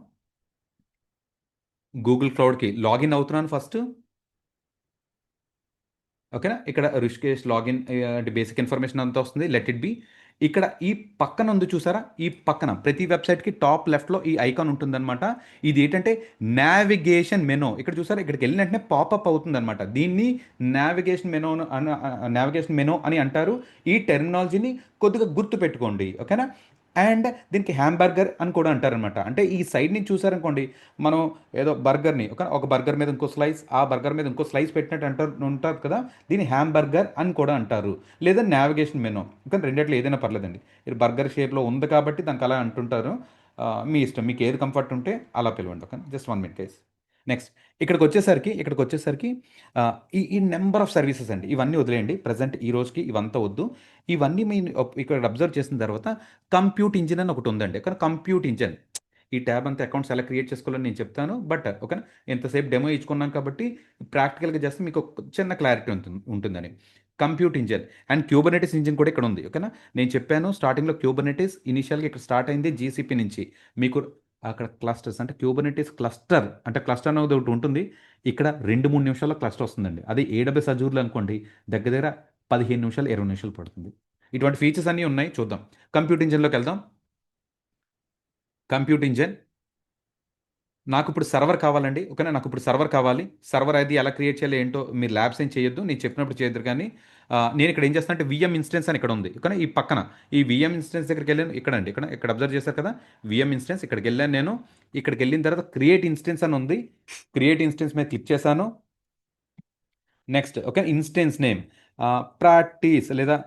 గూగుల్ క్లౌడ్‌కి లాగిన్ అవుతున్నాను ఫస్ట్. ఓకేనా? ఇక్కడ రిషికేష్ లాగిన్ అంటే బేసిక్ ఇన్ఫర్మేషన్ అంతా వస్తుంది. Let it be. ఇక్కడ ఈ పక్కన ఉంది చూసారా? ఈ పక్కన ప్రతి వెబ్సైట్‌కి టాప్ లెఫ్ట్‌లో ఈ ఐకాన్ ఉంటుందన్నమాట. ఇది ఏంటంటే నావిగేషన్ మెనూ. ఇక్కడ చూసారా? ఇక్కడికి వెళ్ళిన వెంటనే పాపప్ అవుతుందన్నమాట. దీన్ని నావిగేషన్ మెనూ అని అంటారు. ఈ టెర్మినాలజీని కొద్దిగా గుర్తుపెట్టుకోండి. ఓకేనా? అండ్ దీనికి హ్యాంబర్గర్ అని కూడా అంటారనమాట. అంటే ఈ సైడ్ నుంచి చూసారనుకోండి, మనం ఏదో బర్గర్‌ని ఒక బర్గర్ మీద ఇంకో స్లైస్, ఆ బర్గర్ మీద ఇంకో స్లైస్ పెట్టినట్టు ఉంటారు కదా! దీన్ని హ్యాంబర్గర్ అని కూడా అంటారు. లేదా నావిగేషన్ మెనూ. కానీ రెండిట్లో ఏదైనా పర్లేదండి. ఇది బర్గర్ షేప్‌లో ఉంది కాబట్టి దానికి అలా అంటుంటారు. మీ ఇష్టం. మీకు ఏది కంఫర్ట్ ఉంటే అలా పిలవండి. Okay. Just 1 minute guys. Next ఇక్కడికొచ్చేసరికి ఈ ఈ నంబర్ ఆఫ్ సర్వీసెస్ అండి. ఇవన్నీ వదిలేయండి. ప్రెజెంట్ ఈ రోజుకి ఇవంతా వద్దు. ఇవన్నీ మీరు ఇక్కడ అబ్జర్వ్ చేసిన తర్వాత కంప్యూట్ ఇంజిన్ అని ఒకటి ఉందండి. కానీ కంప్యూట్ ఇంజిన్ ఈ ట్యాబ్ అంతా అకౌంట్స్ ఎలా క్రియేట్ చేసుకోవాలని నేను చెప్తాను. బట్ ఓకేనా, ఎంతసేపు డెమో ఇచ్చుకున్నాం కాబట్టి ప్రాక్టికల్గా జస్ట్ మీకు ఒక చిన్న క్లారిటీ ఉంటుందని. Compute engine and Kubernetes engine కూడా ఇక్కడ ఉంది. ఓకేనా, నేను చెప్పాను స్టార్టింగ్లో క్యూబర్నెటిస్ ఇనిషియల్గా ఇక్కడ స్టార్ట్ అయింది జీసీపీ నుంచి. మీకు అక్కడ క్లస్టర్స్ అంటే క్యూబర్నెటిస్ క్లస్టర్ అనేది ఒకటి ఉంటుంది. ఇక్కడ 2-3 నిమిషాల్లో క్లస్టర్ వస్తుందండి. అదే ఏడబ్ల్యూఎస్ అజూర్లో అనుకోండి, దగ్గర దగ్గర 15 నిమిషాలు 20 నిమిషాలు పడుతుంది. ఇటువంటి ఫీచర్స్ అన్నీ ఉన్నాయి. చూద్దాం. కంప్యూట్ ఇంజిన్లోకి వెళ్దాం. Compute engine. నాకు ఇప్పుడు సర్వర్ కావాలండి. ఓకేనా, నాకు ఇప్పుడు సర్వర్ కావాలి. సర్వర్ అది ఎలా క్రియేట్ చేయాలి ఏంటో మీరు ల్యాబ్స్ ఏం చేయొద్దు. నేను చెప్పినప్పుడు చేద్దరు కానీ నేను ఇక్కడ ఏం చేస్తానంటే విఎం ఇన్స్టెన్స్ అని ఇక్కడ ఉంది. ఓకేనా, ఈ పక్కన ఈ విఎం ఇన్స్టెన్స్ దగ్గరికి వెళ్ళాను. ఇక్కడండి, ఇక్కడ అబ్జర్వ్ చేశారు కదా, విఎం ఇన్స్టెన్స్ ఇక్కడికి వెళ్ళాను నేను. ఇక్కడికి వెళ్ళిన తర్వాత క్రియేట్ ఇన్స్టెన్స్ అని ఉంది. క్రియేట్ ఇన్స్టెన్స్ మీద క్లిక్ చేశాను. Next okay, instance name practice లేదా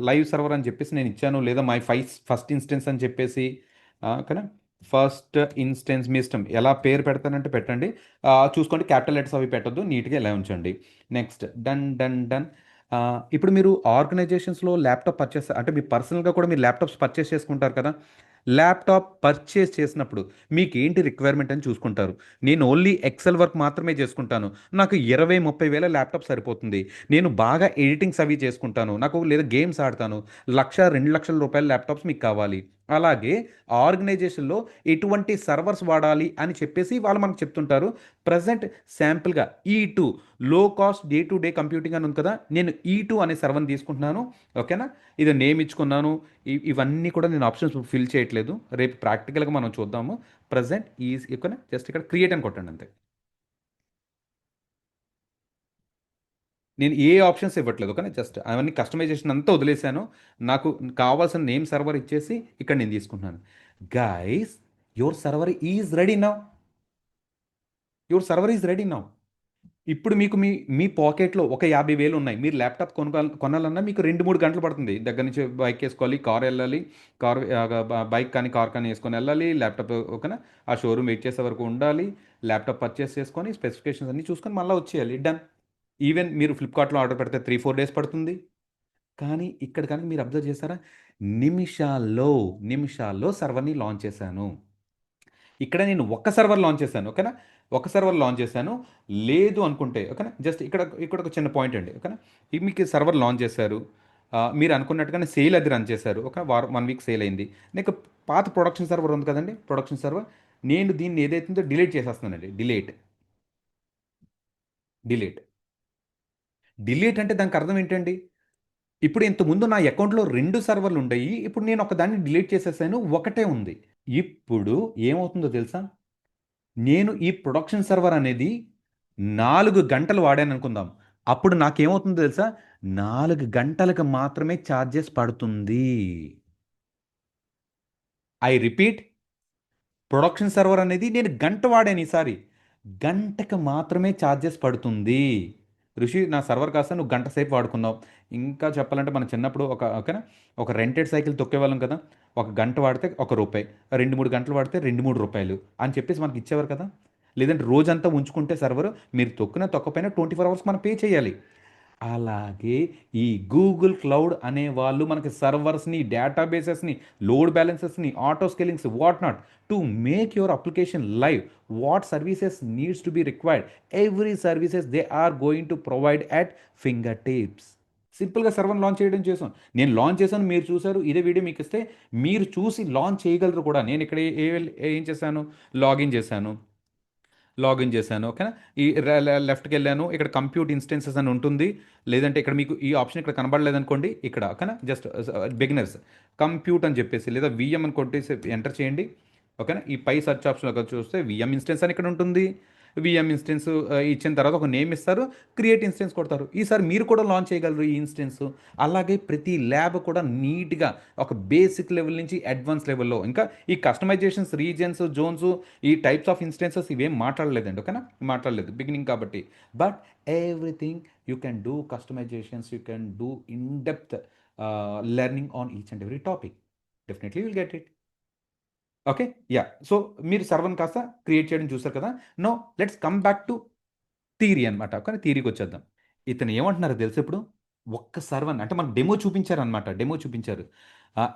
లైవ్ సర్వర్ అని చెప్పేసి నేను ఇచ్చాను. లేదా మై ఫస్ట్ ఇన్స్టెన్స్ అని చెప్పేసి ఓకేనా. ఫస్ట్ ఇన్స్టెన్స్ మీ ఇష్టం ఎలా పేరు పెడతానంటే పెట్టండి. చూసుకోండి, క్యాపిటల్ లెటర్స్ అవి పెట్టొద్దు, నీట్గా ఇలా ఉంచండి. Next done done done. ఇప్పుడు మీరు ఆర్గనైజేషన్స్లో ల్యాప్టాప్ పర్చేస్ అంటే మీ పర్సనల్గా కూడా మీరు ల్యాప్టాప్స్ పర్చేస్ చేసుకుంటారు కదా. ల్యాప్టాప్ పర్చేస్ చేసినప్పుడు మీకు ఏంటి రిక్వైర్మెంట్ అని చూసుకుంటారు. నేను ఓన్లీ ఎక్సెల్ వర్క్ మాత్రమే చేసుకుంటాను. నాకు 20-30 వేల ల్యాప్టాప్ సరిపోతుంది. నేను బాగా ఎడిటింగ్స్ అవి చేసుకుంటాను. నాకు లేదా గేమ్స్ ఆడతాను. 1,00,000-2,00,000 రూపాయల ల్యాప్టాప్స్ మీకు కావాలి. అలాగే ఆర్గనైజేషన్లో ఎటువంటి సర్వర్స్ వాడాలి అని చెప్పేసి వాళ్ళు మనకు చెప్తుంటారు. ప్రజెంట్ శాంపుల్గా ఈ2 లో cost day to day computing అని ఉంది కదా, నేను ఈ2 అనే సర్వర్ని తీసుకుంటున్నాను. ఓకేనా, ఇది నేమ్ ఇచ్చుకున్నాను. ఇవన్నీ కూడా నేను ఆప్షన్స్ ఫిల్ చేయట్లేదు. రేపు ప్రాక్టికల్గా మనం చూద్దాము. ప్రజెంట్ ఓకేనా, జస్ట్ ఇక్కడ క్రియేట్ అని కొట్టండి అంతే. నేను ఏ ఆప్షన్స్ ఇవ్వట్లేదు. కానీ జస్ట్ అవన్నీ కస్టమైజేషన్ అంతా వదిలేశాను. నాకు కావాల్సిన నేమ్ సర్వర్ ఇచ్చేసి ఇక్కడ నేను తీసుకుంటున్నాను. Guys, your server is ready now. ఇప్పుడు మీకు మీ మీ పాకెట్లో ఒక 50,000 ఉన్నాయి. మీరు ల్యాప్‌టాప్ కొనాలన్నా మీకు 2, 3 గంటలు పడుతుంది. దగ్గర నుంచి బైక్ ఏసుకోవాలి, కార్ ఎళ్ళాలి. కార్ బైక్ కానీ, కార్ కానీ ఏసుకొని ఎళ్ళాలి. ల్యాప్‌టాప్ ఓకేనా? ఆ షోరూమ్ వెయిట్ చేసే వరకు ఉండాలి. ల్యాప్‌టాప్ పర్చేస్ చేసుకొని, స్పెసిఫికేషన్స్ అన్నీ చూసుకొని మళ్ళా వచ్చేయాలి. డన్. ఈవెన్ మీరు ఫ్లిప్‌కార్ట్‌లో ఆర్డర్ పెడితే 3, 4 డేస్ పడుతుంది. కానీ ఇక్కడ కనుక మీరు అబ్జర్వ్ చేశారా? నిమిషాల్లో, నిమిషాల్లో సర్వర్‌ని లాంచ్ చేశాను. ఇక్కడ నేను ఒక్క సర్వర్ లాంచ్ చేశాను. ఓకేనా? ఒక సర్వర్ లాంచ్ చేశాను. లేదు అనుకుంటే ఓకేనా? జస్ట్ ఇక్కడ ఇక్కడ ఒక చిన్న పాయింట్ అండి. ఓకేనా? ఇది మీకు సర్వర్ లాంచ్ చేశారు. మీరు అనుకున్నట్టుగానే సేల్ అది రన్ చేశారు. ఒక వారం 1 వీక్ సేల్ అయింది. నీకు పాత ప్రొడక్షన్ సర్వర్ ఉంది కదండీ! Production server. నేను దీన్ని ఏదైతే ఉందో డిలీట్ చేసేస్తున్నానండి. డిలీట్. డిలీట్ అంటే దానికి అర్థం ఏంటండి? ఇప్పుడు ఇంతకుముందు నా అకౌంట్‌లో 2 సర్వర్‌లు ఉండేయి. ఇప్పుడు నేను ఒకదాన్ని డిలీట్ చేసేసాను. ఒకటే ఉంది. ఇప్పుడు ఏమవుతుందో తెలుసా? నేను ఈ ప్రొడక్షన్ సర్వర్ అనేది 4 గంటలు వాడాననుకుందాం. అప్పుడు నాకేమవుతుందో తెలుసా? 4 గంటలకు మాత్రమే ఛార్జెస్ పడుతుంది. ఐ రిపీట్ ప్రొడక్షన్ సర్వర్ అనేది నేను గంట వాడాను ఈసారి. గంటకు మాత్రమే ఛార్జెస్ పడుతుంది. ఋషి నా సర్వర్ కాస్త నువ్వు గంట సేపు వాడుకున్నావు. ఇంకా చెప్పాలంటే మన చిన్నప్పుడు ఓకేనా? ఒక రెంటెడ్ సైకిల్ తొక్కేవాళ్ళం కదా! ఒక గంట వాడితే ఒక రూపాయి. 2, 3 గంటలు వాడితే 2, 3 రూపాయలు అని చెప్పేసి మనకి ఇచ్చేవారు కదా! లేదంటే రోజంతా ఉంచుకుంటే సర్వర్ మీరు తొక్కినా తొక్కకపోయినా 24 అవర్స్ మనం పే చేయాలి. అలాగే ఈ గూగుల్ క్లౌడ్ అనే వాళ్ళు మనకి సర్వర్స్‌ని, డేటాబేసెస్‌ని, లోడ్ బ్యాలెన్సెస్‌ని, auto scalings what not to make your application live. What services needs to be required. Every services they are going to provide at finger tips. సింపుల్‌గా సర్వర్‌ని లాంచ్ చేయడం చేసాం. నేను లాంచ్ చేశాను. మీరు చూసారు. ఇదే వీడియో మీకిస్తే మీరు చూసి లాంచ్ చేయగలరు కూడా. నేను ఇక్కడ ఏం చేశాను? లాగిన్ చేశాను. ఓకేనా? ఈ లెఫ్ట్‌కెళ్ళాను. ఇక్కడ కంప్యూట్ ఇన్స్టెన్సెస్ అని ఉంటుంది. లేదంటే ఇక్కడ మీకు ఈ ఆప్షన్ ఇక్కడ కనబడలేదనుకోండి. ఇక్కడ ఓకేనా? జస్ట్ బిగినర్స్ కంప్యూట్ అని చెప్పేసి లేదా వీఎం అని కొట్టేసి ఎంటర్ చేయండి. ఓకేనా? ఈ పై సెర్చ్ ఆప్షన్‌లో చూస్తే వీఎం ఇన్స్టెన్స్ అని ఇక్కడ ఉంటుంది. వీఎం ఇన్స్టెన్స్ ఇచ్చిన తర్వాత ఒక నేమ్ ఇస్తారు. క్రియేట్ ఇన్స్టెన్స్ కొడతారు. ఈసారి మీరు కూడా లాంచ్ చేయగలరు ఈ ఇన్స్టెన్స్. అలాగే ప్రతి ల్యాబ్ కూడా నీట్‌గా ఒక బేసిక్ లెవెల్ నుంచి అడ్వాన్స్ లెవెల్‌లో ఇంకా ఈ కస్టమైజేషన్స్, రీజియన్స్, జోన్స్ ఈ టైప్స్ ఆఫ్ ఇన్స్టెన్సెస్ ఇవేం మాట్లాడలేదండి. ఓకేనా? మాట్లాడలేదు బిగినింగ్ కాబట్టి. But everything you can do customisations, you can do in depth learning on each and every topic. Definitely you will get it. Okay. Yeah! So, మీరు సర్వర్‌ని కాస్త create చేయడం చూసారు కదా! Now let's come back two theory అనమాట. కానీ థియరీకొచ్చేద్దాం. ఇతను ఏమంటున్నారో తెలుసా ఇప్పుడు? ఒక్క సర్వర్ అంటే మనకు డెమో చూపించారనమాట. డెమో చూపించారు.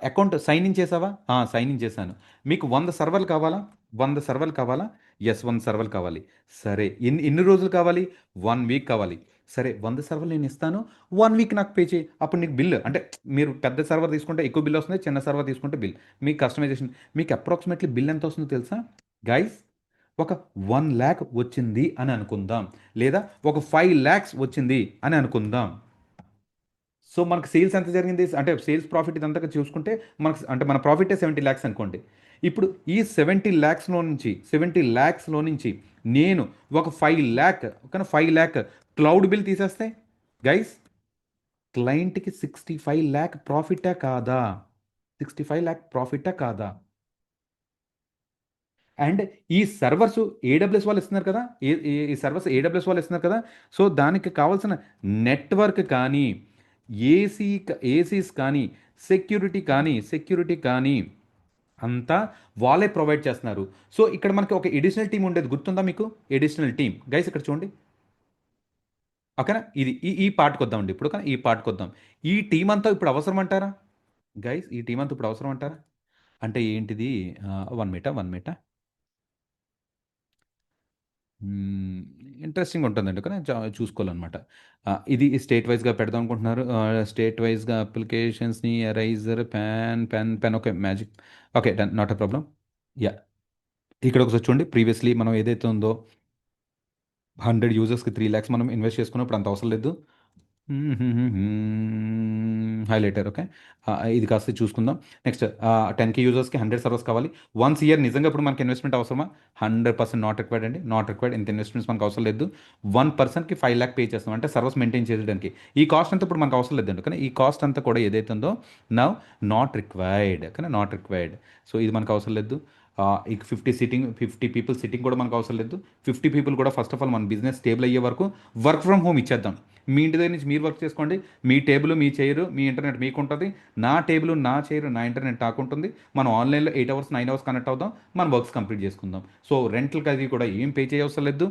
అకౌంట్ సైన్ ఇన్ చేసావా? సైన్ ఇన్ చేశాను. మీకు 100 సర్వర్లు కావాలా? 100 సర్వర్లు కావాలా? యెస్. 100 సర్వర్లు కావాలి. సరే. ఎన్ని రోజులు కావాలి? 1 వీక్ కావాలి. సరే 100 సర్వర్లు నేనిస్తాను. 1 వీక్ నాకు పే చేయి. అప్పుడు నీకు బిల్ అంటే మీరు పెద్ద సర్వర్ తీసుకుంటే ఎక్కువ బిల్ వస్తుంది. చిన్న సర్వర్ తీసుకుంటే బిల్. మీ కస్టమైజేషన్ మీకు అప్రాక్సిమేట్‌లీ బిల్ ఎంత వస్తుందో తెలుసా? గైస్ ఒక 1,00,000 వచ్చింది అని అనుకుందాం. లేదా ఒక 5,00,000 వచ్చింది అని అనుకుందాం. సో, మనకు సేల్స్ ఎంత జరిగింది? అంటే సేల్స్ ప్రాఫిట్ ఇదంతా చూసుకుంటే మనకు అంటే మన ప్రాఫిటే 70,00,000 అనుకోండి. ఇప్పుడు ఈ 70,00,000లో నుంచి నేను ఒక 5,00,000 ఓకేనా? 5,00,000 క్లౌడ్ బిల్ తీసేస్తే గైస్ క్లయింట్‌కి 65,00,000 ప్రాఫిటా కాదా? 65,00,000 ప్రాఫిటా కాదా? అండ్ ఈ సర్వర్స్ ఏడబ్ల్యూఎస్ వాళ్ళు ఇస్తున్నారు కదా! ఈ సర్వర్స్ ఏడబ్ల్యూఎస్ వాళ్ళు ఇస్తున్నారు కదా! సో, దానికి కావాల్సిన నెట్వర్క్ కానీ, ఏసీస్ కానీ, సెక్యూరిటీ కానీ అంతా వాళ్ళే ప్రొవైడ్ చేస్తున్నారు. సో, ఇక్కడ మనకి ఒక అడిషనల్ టీమ్ ఉండేది గుర్తుందా మీకు? Additional team. గైస్ ఇక్కడ చూడండి. ఓకేనా? ఇది ఈ పార్ట్‌కొద్దామండి ఇప్పుడు. ఓకేనా? ఈ పార్ట్‌కొద్దాం. ఈ టీమ్ అంతా ఇప్పుడు అవసరం అంటారా? గైస్ ఈ టీమ్ అంతా ఇప్పుడు అవసరం అంటారా? అంటే ఏంటిది? 1 మినిట్. హ్మ్. ఇంట్రెస్టింగ్ ఉంటుందండి. కానీ చూసుకోవాలనమాట. ఇది స్టేట్ వైస్‌గా పెడదాం అనుకుంటున్నారు. స్టేట్ వైస్‌గా అప్లికేషన్స్‌ని eraser, pen okay. Magic okay. Done. Not a problem. Yeah! ఇక్కడ ఒకసారి చూడండి. ప్రీవియస్‌లీ మనం ఏదైతే ఉందో 100 యూజర్స్‌కి 3,00,000 మనం ఇన్వెస్ట్ చేసుకున్నాం. ఇప్పుడు అంత అవసరం లేదు. Highlighter okay. ఇది కాస్త చూసుకుందాం. నెక్స్ట్ 10,000 యూజర్స్‌కి 100 సర్వర్స్ కావాలి. వన్స్ ఇయర్ నిజంగా ఇప్పుడు మనకి ఇన్వెస్ట్‌మెంట్ అవసరమా? 100% నాట్ రిక్వైర్డ్ అండి. Not required. ఇంత ఇన్వెస్ట్‌మెంట్స్ మనకు అవసరం లేదు. 1 పర్సన్‌కి 5,00,000 పే చేస్తాం. అంటే సర్వర్స్ మెయింటైన్ చేయడానికి. ఈ కాస్ట్ అంతా ఇప్పుడు మనకు అవసరం లేదండి. కానీ ఈ కాస్ట్ అంతా కూడా ఏదైతే ఉందో నౌ నాట్ రిక్వైర్డ్. కానీ నాట్ రిక్వైర్డ్. సో, ఇది మనకు అవసరం లేదు. ఇక 50 పీపుల్ సిట్టింగ్ కూడా మనకు అవసరం లేదు. 50 పీపుల్ కూడా ఫస్ట్ ఆఫ్ ఆల్ మన బిజినెస్ స్టేబుల్ అయ్యే వరకు వర్క్ ఫ్రమ్ హోమ్ ఇచ్చేద్దాం. మీ ఇంటి దగ్గర నుంచి మీరు వర్క్ చేసుకోండి. మీ టేబుల్ మీ చైరు మీ ఇంటర్నెట్ మీకు ఉంటుంది. నా టేబుల్ నా చైరు నా ఇంటర్నెట్ నాకు ఉంటుంది. మనం ఆన్లైన్లో 8 అవర్స్ 9 అవర్స్ కనెక్ట్ అవుదాం. మన వర్క్స్ కంప్లీట్ చేసుకుందాం. సో రెంట్లకి అది కూడా ఏం పే చేయవసరం లేదు.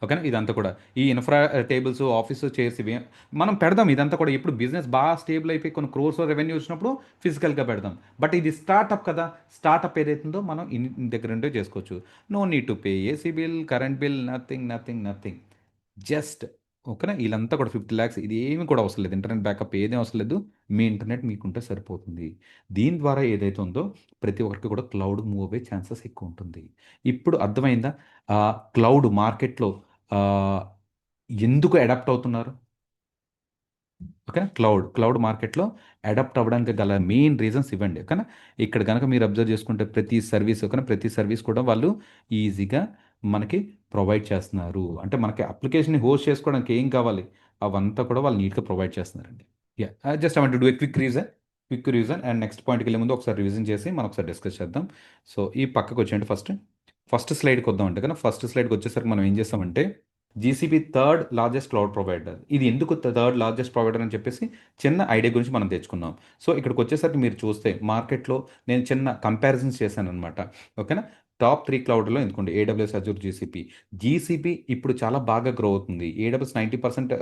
ఓకేనా, ఇదంతా కూడా ఈ ఇన్ఫ్రా టేబుల్స్ ఆఫీస్ చైర్స్ ఇవి మనం పెడదాం. ఇదంతా కూడా ఇప్పుడు బిజినెస్ బాగా స్టేబుల్ అయిపోయి కొన్ని క్రోర్స్ రెవెన్యూ వచ్చినప్పుడు ఫిజికల్గా పెడదాం. బట్ ఇది స్టార్ట్అప్ కదా, స్టార్ట్అప్ ఏదైతుందో మనం ఇన్ దగ్గర ఉంటే చేసుకోవచ్చు. No need to pay AC bill, current bill, nothing nothing nothing. Just ఓకేనా, వీళ్ళంతా కూడా 50 lakhs ఇది ఏమి కూడా అవసరం లేదు. ఇంటర్నెట్ బ్యాకప్ ఏదేం అవసరం లేదు. మీ ఇంటర్నెట్ మీకుంటే సరిపోతుంది. దీని ద్వారా ఏదైతే ఉందో ప్రతి ఒక్కరికి కూడా క్లౌడ్ మూవ్ అయ్యే ఛాన్సెస్ ఎక్కువ ఉంటుంది. ఇప్పుడు అర్థమైందా క్లౌడ్ మార్కెట్లో ఎందుకు అడాప్ట్ అవుతున్నారు? ఓకేనా, క్లౌడ్ మార్కెట్లో అడాప్ట్ అవ్వడానికి గల మెయిన్ రీజన్స్ ఇవ్వండి. ఓకేనా, ఇక్కడ కనుక మీరు అబ్జర్వ్ చేసుకుంటే ప్రతి సర్వీస్ ఓకేనా, ప్రతి సర్వీస్ కూడా వాళ్ళు ఈజీగా మనకి ప్రొవైడ్ చేస్తున్నారు. అంటే మనకి అప్లికేషన్ని హోస్ట్ చేసుకోవడానికి ఏం కావాలి అవంతా కూడా వాళ్ళు నీట్గా ప్రొవైడ్ చేస్తున్నారండి. Yeah, just I want to do a quick revision and next పాయింట్కి వెళ్ళే ముందు ఒకసారి రివిజన్ చేసి మనం ఒకసారి డిస్కస్ చేద్దాం. సో ఈ పక్కకు వచ్చేయండి. ఫస్ట్ స్లైడ్కి వద్దామంటే కానీ ఫస్ట్ స్లైడ్కి వచ్చేసరికి మనం ఏం చేస్తామంటే GCP third largest cloud provider. ఇది ఎందుకు థర్డ్ లార్జెస్ట్ ప్రొవైడర్ అని చెప్పేసి చిన్న ఐడియా గురించి మనం తెచ్చుకుందాం. సో ఇక్కడికి వచ్చేసరికి మీరు చూస్తే మార్కెట్లో నేను చిన్న కంపారిజన్స్ చేశాను అనమాట. ఓకేనా, టాప్ 3 క్లౌడ్లో ఎందుకంటే ఏడబ్ల్యూఎస్, అజూర్, జీసీపీ ఇప్పుడు చాలా బాగా గ్రో అవుతుంది. ఏడబ్ల్యూఎస్ 90%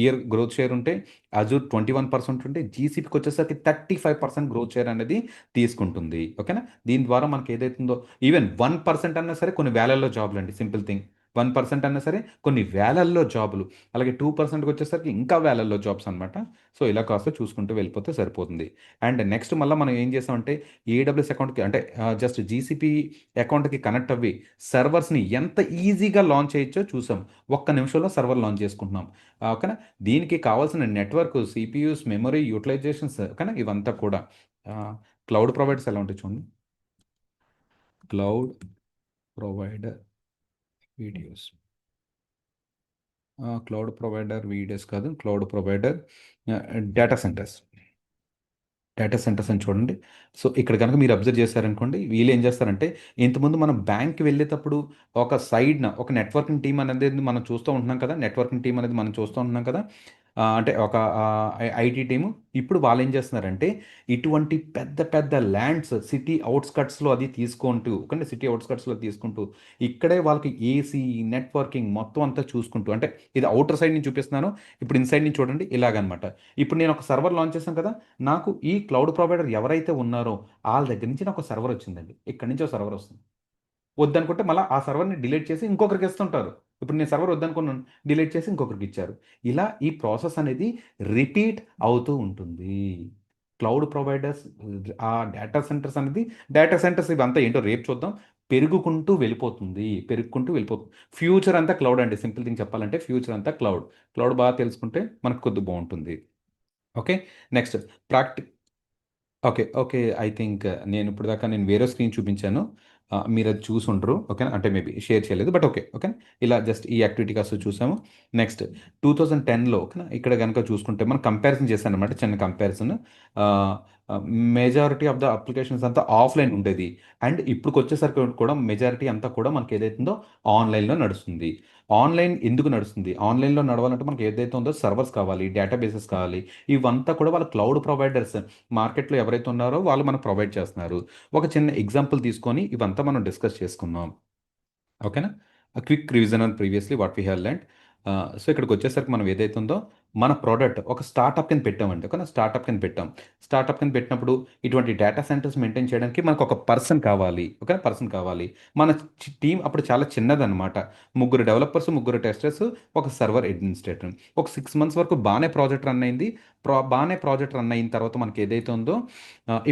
ఇయర్ గ్రోత్ షేర్ ఉంటే అజూర్ 21% ఉంటే జీసీపీకి వచ్చేసరికి 35% గ్రోత్ షేర్ అనేది తీసుకుంటుంది. ఓకేనా, దీని ద్వారా మనకి ఏదైతుందో ఈవెన్ 1% అన్నా సరే కొన్ని వేలల్లో జాబ్లు అండి. సింపుల్ థింగ్, 1% అన్నా సరే కొన్ని వేలల్లో జాబులు. అలాగే 2%కి వచ్చేసరికి ఇంకా వేలల్లో జాబ్స్ అనమాట. సో ఇలా కాస్త చూసుకుంటూ వెళ్ళిపోతే సరిపోతుంది. అండ్ నెక్స్ట్ మళ్ళీ మనం ఏం చేసామంటే ఏడబ్ల్యూఎస్ అకౌంట్కి అంటే జస్ట్ జీసీపీ అకౌంట్కి కనెక్ట్ అవ్వి సర్వర్స్ని ఎంత ఈజీగా లాంచ్ చేయొచ్చో చూసాం. ఒక్క నిమిషంలో సర్వర్ లాంచ్ చేసుకుంటున్నాం. ఓకేనా, దీనికి కావాల్సిన నెట్వర్క్, సిపియూస్, మెమరీ యూటిలైజేషన్స్ ఓకేనా, ఇవంతా కూడా క్లౌడ్ ప్రొవైడర్స్ ఎలా ఉంటాయి చూడండి. Cloud provider videos, cloud provider videos కాదు, క్లౌడ్ ప్రొవైడర్ డేటా సెంటర్స్ అని చూడండి. సో ఇక్కడ కనుక మీరు అబ్జర్వ్ చేశారనుకోండి, వీళ్ళు ఏం చేస్తారంటే ఇంతకుముందు మనం బ్యాంక్కి వెళ్ళేటప్పుడు ఒక సైడ్న ఒక నెట్వర్కింగ్ టీం అనేది మనం చూస్తూ ఉంటున్నాం కదా, అంటే ఒక ఐటీ టీము. ఇప్పుడు వాళ్ళు ఏం చేస్తున్నారంటే ఇటువంటి పెద్ద పెద్ద ల్యాండ్స్ సిటీ అవుట్స్కట్స్లో అది తీసుకుంటూ ఓకే, సిటీ అవుట్స్కట్స్లో తీసుకుంటూ ఇక్కడే వాళ్ళకి ఏసీ నెట్వర్కింగ్ మొత్తం అంతా చూసుకుంటూ, అంటే ఇది అవుటర్ సైడ్ నుంచి చూపిస్తున్నాను, ఇప్పుడు ఇన్సైడ్ నుంచి చూడండి ఇలాగనమాట. ఇప్పుడు నేను ఒక సర్వర్ లాంచ్ చేశాను కదా, నాకు ఈ క్లౌడ్ ప్రొవైడర్ ఎవరైతే ఉన్నారో వాళ్ళ దగ్గర నుంచి నాకు ఒక సర్వర్ వచ్చిందండి. ఇక్కడి నుంచి ఒక సర్వర్ వస్తుంది. వద్దనుకుంటే మళ్ళీ ఆ సర్వర్ని డిలీట్ చేసి ఇంకొకరికి ఇస్తుంటారు. ఇప్పుడు నేను సర్వర్ వద్దనుకున్నాను, డిలీట్ చేసి ఇంకొకరికి ఇచ్చారు. ఇలా ఈ ప్రాసెస్ అనేది రిపీట్ అవుతూ ఉంటుంది. క్లౌడ్ ప్రొవైడర్స్ ఆ డేటా సెంటర్స్ ఇవంతా ఏంటో రేపు చూద్దాం. పెరుగుకుంటూ వెళ్ళిపోతుంది. ఫ్యూచర్ అంతా క్లౌడ్ అండి. సింపుల్ థింగ్ చెప్పాలంటే ఫ్యూచర్ అంతా క్లౌడ్ బాగా తెలుసుకుంటే మనకు కొద్ది బాగుంటుంది. ఓకే, నెక్స్ట్ ప్రాక్టి ఓకే. ఐ థింక్ ఇప్పుడు దాకా నేను వేరే స్క్రీన్ చూపించాను. మీరు అది చూసి ఉండరు. ఓకేనా, అంటే మేబీ షేర్ చేయలేదు. బట్ ఓకేనా, ఇలా జస్ట్ ఈ యాక్టివిటీ కాస్త చూసాము. నెక్స్ట్ 2010లో ఓకేనా, ఇక్కడ కనుక చూసుకుంటే మనం కంపారిజన్ చేశాను అనమాట, చిన్న comparison. Majority of the applications అంతా ఆఫ్లైన్ ఉండేది. అండ్ ఇప్పుడు వచ్చేసరికి కూడా మెజారిటీ అంతా కూడా మనకి ఏదైతుందో ఆన్లైన్లో నడుస్తుంది. ఆన్లైన్ ఎందుకు నడుస్తుంది? ఆన్లైన్లో నడవాలంటే మనకి ఏదైతే ఉందో సర్వర్స్ కావాలి, డేటాబేసెస్ కావాలి. ఇవంతా కూడా వాళ్ళ క్లౌడ్ ప్రొవైడర్స్ మార్కెట్లో ఎవరైతే ఉన్నారో వాళ్ళు మనకు ప్రొవైడ్ చేస్తున్నారు. ఒక చిన్న ఎగ్జాంపుల్ తీసుకొని ఇవంతా మనం డిస్కస్ చేసుకుందాం. ఓకేనా, quick revision on previously what we have learned. So ఇక్కడికి వచ్చేసరికి మనం ఏదైతే ఉందో మన ప్రోడక్ట్ ఒక స్టార్ట్అప్ కింద పెట్టామండి. ఓకేనా, స్టార్ట్అప్ కింద పెట్టినప్పుడు ఇటువంటి డేటా సెంటర్స్ మెయింటైన్ చేయడానికి మనకు ఒక పర్సన్ కావాలి. మన టీం అప్పుడు చాలా చిన్నదన్నమాట. 3 డెవలపర్స్, 3 టెస్టర్స్, ఒక సర్వర్ అడ్మినిస్ట్రేటర్. ఒక 6 months వరకు బాగానే ప్రాజెక్ట్ రన్ అయింది. ప్రాజెక్ట్ రన్ అయిన తర్వాత మనకి ఏదైతే ఉందో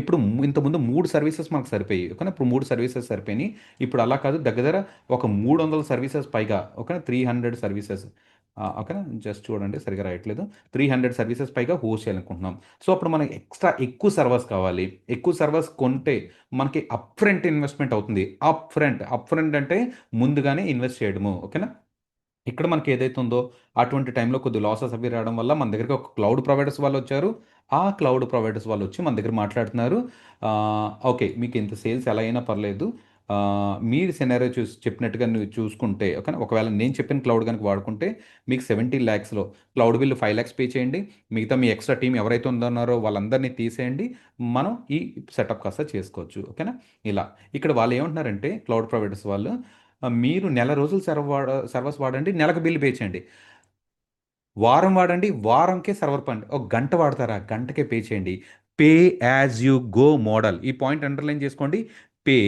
ఇప్పుడు ఇంతకుముందు 3 సర్వీసెస్ మనకు సరిపోయాయి. ఓకేనా, ఇప్పుడు 3 సర్వీసెస్ సరిపోయినాయి. ఇప్పుడు అలా కాదు, దగ్గర ఒక 300 సర్వీసెస్ పైగా ఓకేనా, 300 సర్వీసెస్ ఓకేనా, జస్ట్ చూడండి సరిగా రాయట్లేదు. 300 సర్వీసెస్ పైగా హోస్ట్ చేయాలనుకుంటున్నాం. సో అప్పుడు మనకి ఎక్కువ సర్వర్స్ కావాలి. ఎక్కువ సర్వర్స్ కొంటే మనకి అప్ ఫ్రంట్ ఇన్వెస్ట్మెంట్ అవుతుంది. అప్ ఫ్రంట్ అంటే ముందుగానే ఇన్వెస్ట్ చేయడము. ఓకేనా, ఇక్కడ మనకి ఏదైతే ఉందో అటువంటి టైంలో కొద్ది లాసెస్ అవి రావడం వల్ల మన దగ్గరికి ఒక క్లౌడ్ ప్రొవైడర్స్ వాళ్ళు వచ్చారు. ఆ క్లౌడ్ ప్రొవైడర్స్ వాళ్ళు వచ్చి మన దగ్గర మాట్లాడుతున్నారు. ఓకే, మీకు ఇంత సేల్స్ ఎలా అయినా పర్లేదు. మీరు సినారియో చెప్పినట్టుగా నువ్వు చూసుకుంటే ఓకేనా, ఒకవేళ నేను చెప్పిన క్లౌడ్ కనుక వాడుకుంటే మీకు 70 lakhsలో క్లౌడ్ బిల్ 5 lakhs పే చేయండి. మిగతా మీ ఎక్స్ట్రా టీం ఎవరైతే ఉన్నారో వాళ్ళందరినీ తీసేయండి. మనం ఈ సెటప్ కాస్త చేసుకోవచ్చు. ఓకేనా, ఇలా ఇక్కడ వాళ్ళు ఏమంటున్నారంటే క్లౌడ్ ప్రొవైడర్స్ వాళ్ళు, మీరు నెల రోజులు సర్వర్స్ వాడండి, నెలకు బిల్ పే చేయండి. వారం వాడండి, వారంకే సర్వర్ పండి. ఒక గంట వాడతారా, గంటకే పే చేయండి. Pay as you go model, ఈ పాయింట్ అండర్లైన్ చేసుకోండి. Pay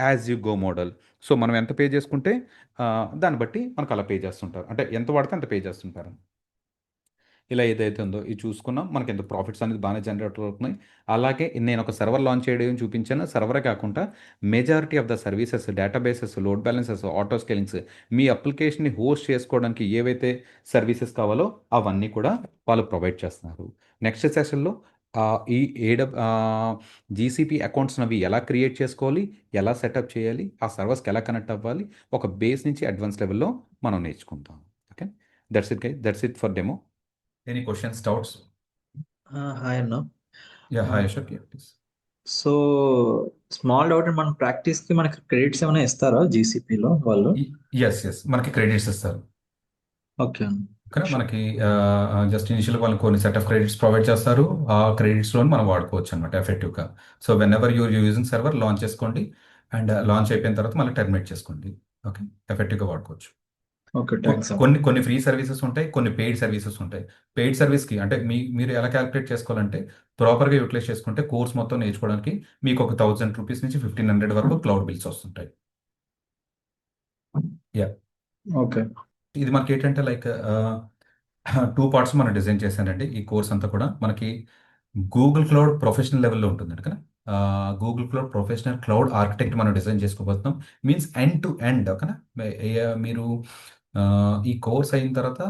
as you go model. So మనం ఎంత పే చేసుకుంటే దాన్ని బట్టి మనకు అలా పే చేస్తుంటారు, అంటే ఎంత వాడితే అంత పే చేస్తుంటారు. ఇలా ఏదైతే ఉందో ఇది చూసుకున్నాం, మనకి ఎంత ప్రాఫిట్స్ అనేది బాగానే జనరేట్ అవుతున్నాయి. అలాగే నేను ఒక సర్వర్ లాంచ్ చేయడం చూపించాను. సర్వరే కాకుండా majority of the services, databases, load balances, auto scalings, మీ అప్లికేషన్ని హోస్ట్ చేసుకోవడానికి ఏవైతే సర్వీసెస్ కావాలో అవన్నీ కూడా వాళ్ళు ప్రొవైడ్ చేస్తున్నారు. నెక్స్ట్ సెషన్లో ఈ జీసీపీ అకౌంట్స్ని అవి ఎలా క్రియేట్ చేసుకోవాలి, ఎలా సెటప్ చేయాలి, ఆ సర్వర్స్కి ఎలా కనెక్ట్ అవ్వాలి, ఒక బేస్ నుంచి అడ్వాన్స్ లెవెల్లో మనం నేర్చుకుంటాం. Okay, that's it for demo. Any questions, doubts? Hi అన్న. Yeah, hi Ashok, please. So small doubt, మన ప్రాక్టీస్ కి మనకి క్రెడిట్స్ ఏమైనా ఇస్తారా జీసీపీలో వాళ్ళు? ఎస్ మనకి క్రెడిట్స్ ఇస్తారు. ఓకే అన్న. ఓకే, మనకి జస్ట్ ఇనిషియల్ వాళ్ళు కొన్ని సెట్ ఆఫ్ క్రెడిట్స్ ప్రొవైడ్ చేస్తారు. ఆ క్రెడిట్స్లో మనం వాడుకోవచ్చు అనమాట ఎఫెక్టివ్గా. So when ever you're using server launch చేసుకోండి, అండ్ లాంచ్ అయిపోయిన తర్వాత మళ్ళీ టర్మినేట్ చేసుకోండి. ఓకే, ఎఫెక్టివ్గా వాడుకోవచ్చు. ఓకే, థ్యాంక్స్ అన్న. కొన్ని ఫ్రీ సర్వీసెస్ ఉంటాయి, కొన్ని పెయిడ్ సర్వీసెస్ ఉంటాయి. పెయిడ్ సర్వీస్కి అంటే మీరు ఎలా క్యాలిక్యులేట్ చేసుకోవాలంటే, ప్రాపర్గా యూటిలైజ్ చేసుకుంటే కోర్స్ మొత్తం నేర్చుకోవడానికి మీకు ఒక 1000 రూపీస్ నుంచి 1500 వరకు క్లౌడ్ బిల్స్ వస్తుంటాయి. Yeah, okay. ఇది మనకి ఏంటంటే లైక్ 2 పార్ట్స్ మనం డిజైన్ చేశానండి. ఈ కోర్స్ అంతా కూడా మనకి గూగుల్ క్లౌడ్ ప్రొఫెషనల్ లెవెల్లో ఉంటుందండి కదా. Google cloud professional cloud architect మనం డిజైన్ చేసుకోబోతున్నాం. మీన్స్ ఎండ్ టు ఎండ్ ఓకేనా. మీరు ఈ కోర్స్ అయిన తర్వాత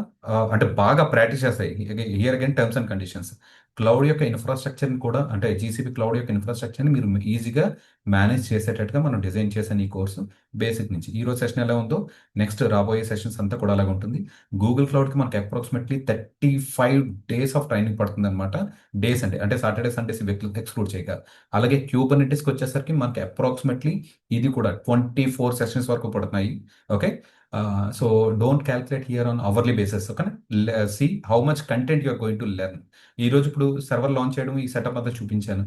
అంటే బాగా ప్రాక్టీస్ చేస్తాయి. Here again terms and conditions. Cloud యొక్క ఇన్ఫ్రాస్ట్రక్చర్ని కూడా, అంటే జీసీపీ క్లౌడ్ యొక్క ఇన్ఫ్రాస్ట్రక్చర్ని మీరు ఈజీగా మేనేజ్ చేసేటట్టుగా మనం డిజైన్ చేశాను ఈ కోర్సు బేసిక్ నుంచి. ఈ రోజు సెషన్ ఎలా ఉందో నెక్స్ట్ రాబోయే సెషన్స్ అంతా కూడా అలాగే ఉంటుంది. గూగుల్ క్లౌడ్కి మనకి అప్రాక్సిమేట్లీ 35 days ఆఫ్ ట్రైనింగ్ పడుతుంది అనమాట. డేస్ అంటే సాటర్డే సండేస్ ఎక్స్క్లూడ్ చేయక. అలాగే క్యూబర్నెటిస్కి వచ్చేసరికి మనకి అప్రాక్సిమేట్లీ ఇది కూడా 24 సెషన్స్ వరకు పడుతున్నాయి. Okay, so don't calculate here on hourly basis. ఓకేనా, see how much content you're going to learn. ఈ రోజు ఇప్పుడు సర్వర్ లాంచ్ చేయడం, ఈ సెటప్ అంతా చూపించాను.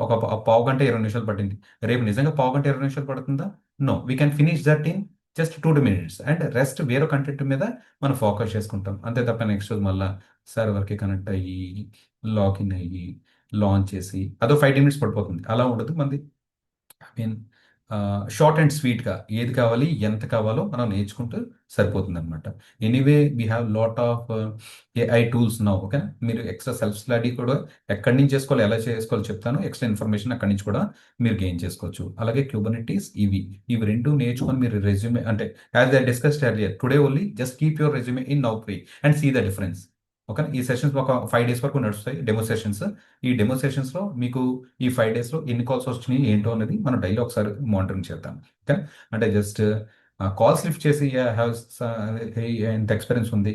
ఒక పావు గంట 20 నిమిషాలు పట్టింది. రేపు నిజంగా పావు గంట 20 నిమిషాలు పడుతుందా? No, we can finish that in just 2 minutes, and rest వేరే కంటెంట్ మీద మనం ఫోకస్ చేసుకుంటాం అంతే తప్ప నెక్స్ట్ రోజు మళ్ళీ సర్వర్కి కనెక్ట్ అయ్యి లాగిన్ అయ్యి లాంచ్ చేసి అదో 5 minutes పడిపోతుంది. అలా ఉండదు మంది. ఐ మీన్ షార్ట్ అండ్ స్వీట్గా ఏది కావాలి, ఎంత కావాలో మనం నేర్చుకుంటూ సరిపోతుంది అనమాట. Anyway we have lot of AI tools now. Okay, మీరు ఎక్స్ట్రా సెల్ఫ్ స్టడీ కూడా ఎక్కడి నుంచి చేసుకోవాలి, ఎలా చేసుకోవాలో చెప్తాను. ఎక్స్ట్రా ఇన్ఫర్మేషన్ అక్కడి నుంచి కూడా మీరు గెయిన్ చేసుకోవచ్చు. అలాగే క్యూబర్నెటీస్, ఇవి రెండు నేర్చుకొని మీరు రెజ్యూమే, అంటే as I discussed earlier today only, just keep your resume in Naukri and see the difference. Okay, ఈ సెషన్స్ ఒక 5 days వరకు నడుస్తాయి, డెమో సెషన్స్. ఈ డెమో సెషన్స్లో మీకు ఈ 5 daysలో ఎన్ని కాల్స్ వచ్చినాయి ఏంటో అనేది మనం డైలీ ఒకసారి మానిటరింగ్ చేద్దాం. ఓకే, అంటే జస్ట్ కాల్స్ లిఫ్ట్ చేసి హ్యావ్ ఎంత ఎక్స్పీరియన్స్ ఉంది,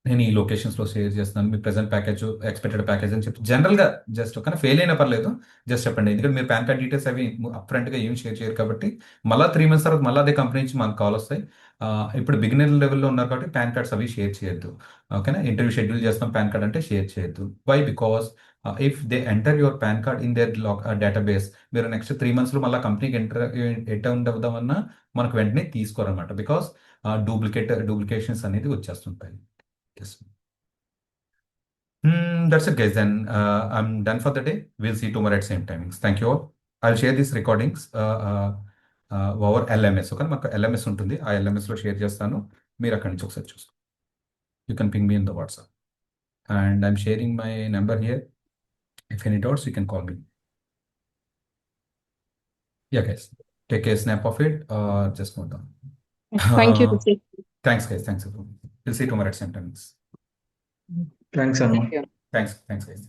నేను ఈ లొకేషన్స్లో షేర్ చేస్తున్నాను, మీ ప్రెసెంట్ ప్యాకేజ్, ఎక్స్పెక్టెడ్ ప్యాకేజ్ అని చెప్పి జనరల్గా జస్ట్ ఒక ఫెయిల్ అయినా పర్లేదు జస్ట్ చెప్పండి. ఎందుకంటే మీరు పాన్ కార్డ్ డీటెయిల్స్ అవి అప్ఫ్రంట్గా ఏం షేర్ చేయరు కాబట్టి మళ్ళీ 3 months తర్వాత మళ్ళీ అదే కంపెనీ నుంచి మనకు కాల్ వస్తాయి. ఇప్పుడు బిగినర్ లెవెల్లో ఉన్నారు కాబట్టి పాన్ కార్డ్స్ అవి షేర్ చేయొద్దు. ఓకేనా, ఇంటర్వ్యూ షెడ్యూల్ చేస్తాం పాన్ కార్డ్ అంటే షేర్ చేయొద్దు. Why? Because if they enter your PAN card in their database, మీరు నెక్స్ట్ 3 monthsలో మళ్ళీ కంపెనీకి ఎంటర్ అవుదామన్నా మనకు వెంటనే తీసుకోరన్నమాట. బికాస్ డూప్లికేషన్స్ అనేది వచ్చేస్తుంటాయి. Yes. That's it, guys. Then I'm done for the day. We'll see tomorrow at same timings. Thank you all. I'll share these recordings over LMS. Okay, మాకు LMS ఉంటుంది, ఆ LMSలో share చేస్తాను. మీరు అక్కడి నుంచి ఒకసారి చూస్తాను. You can ping me in the WhatsApp. And I'm sharing my number here. If any doubts, you can call me. Yeah, guys. Take a snap of it. Just note down. Thank you, Uh, Rishi. Thanks, guys. Thanks, everyone. We'll see you tomorrow at same timings. Thanks అన్న. Thank you. Thanks, guys.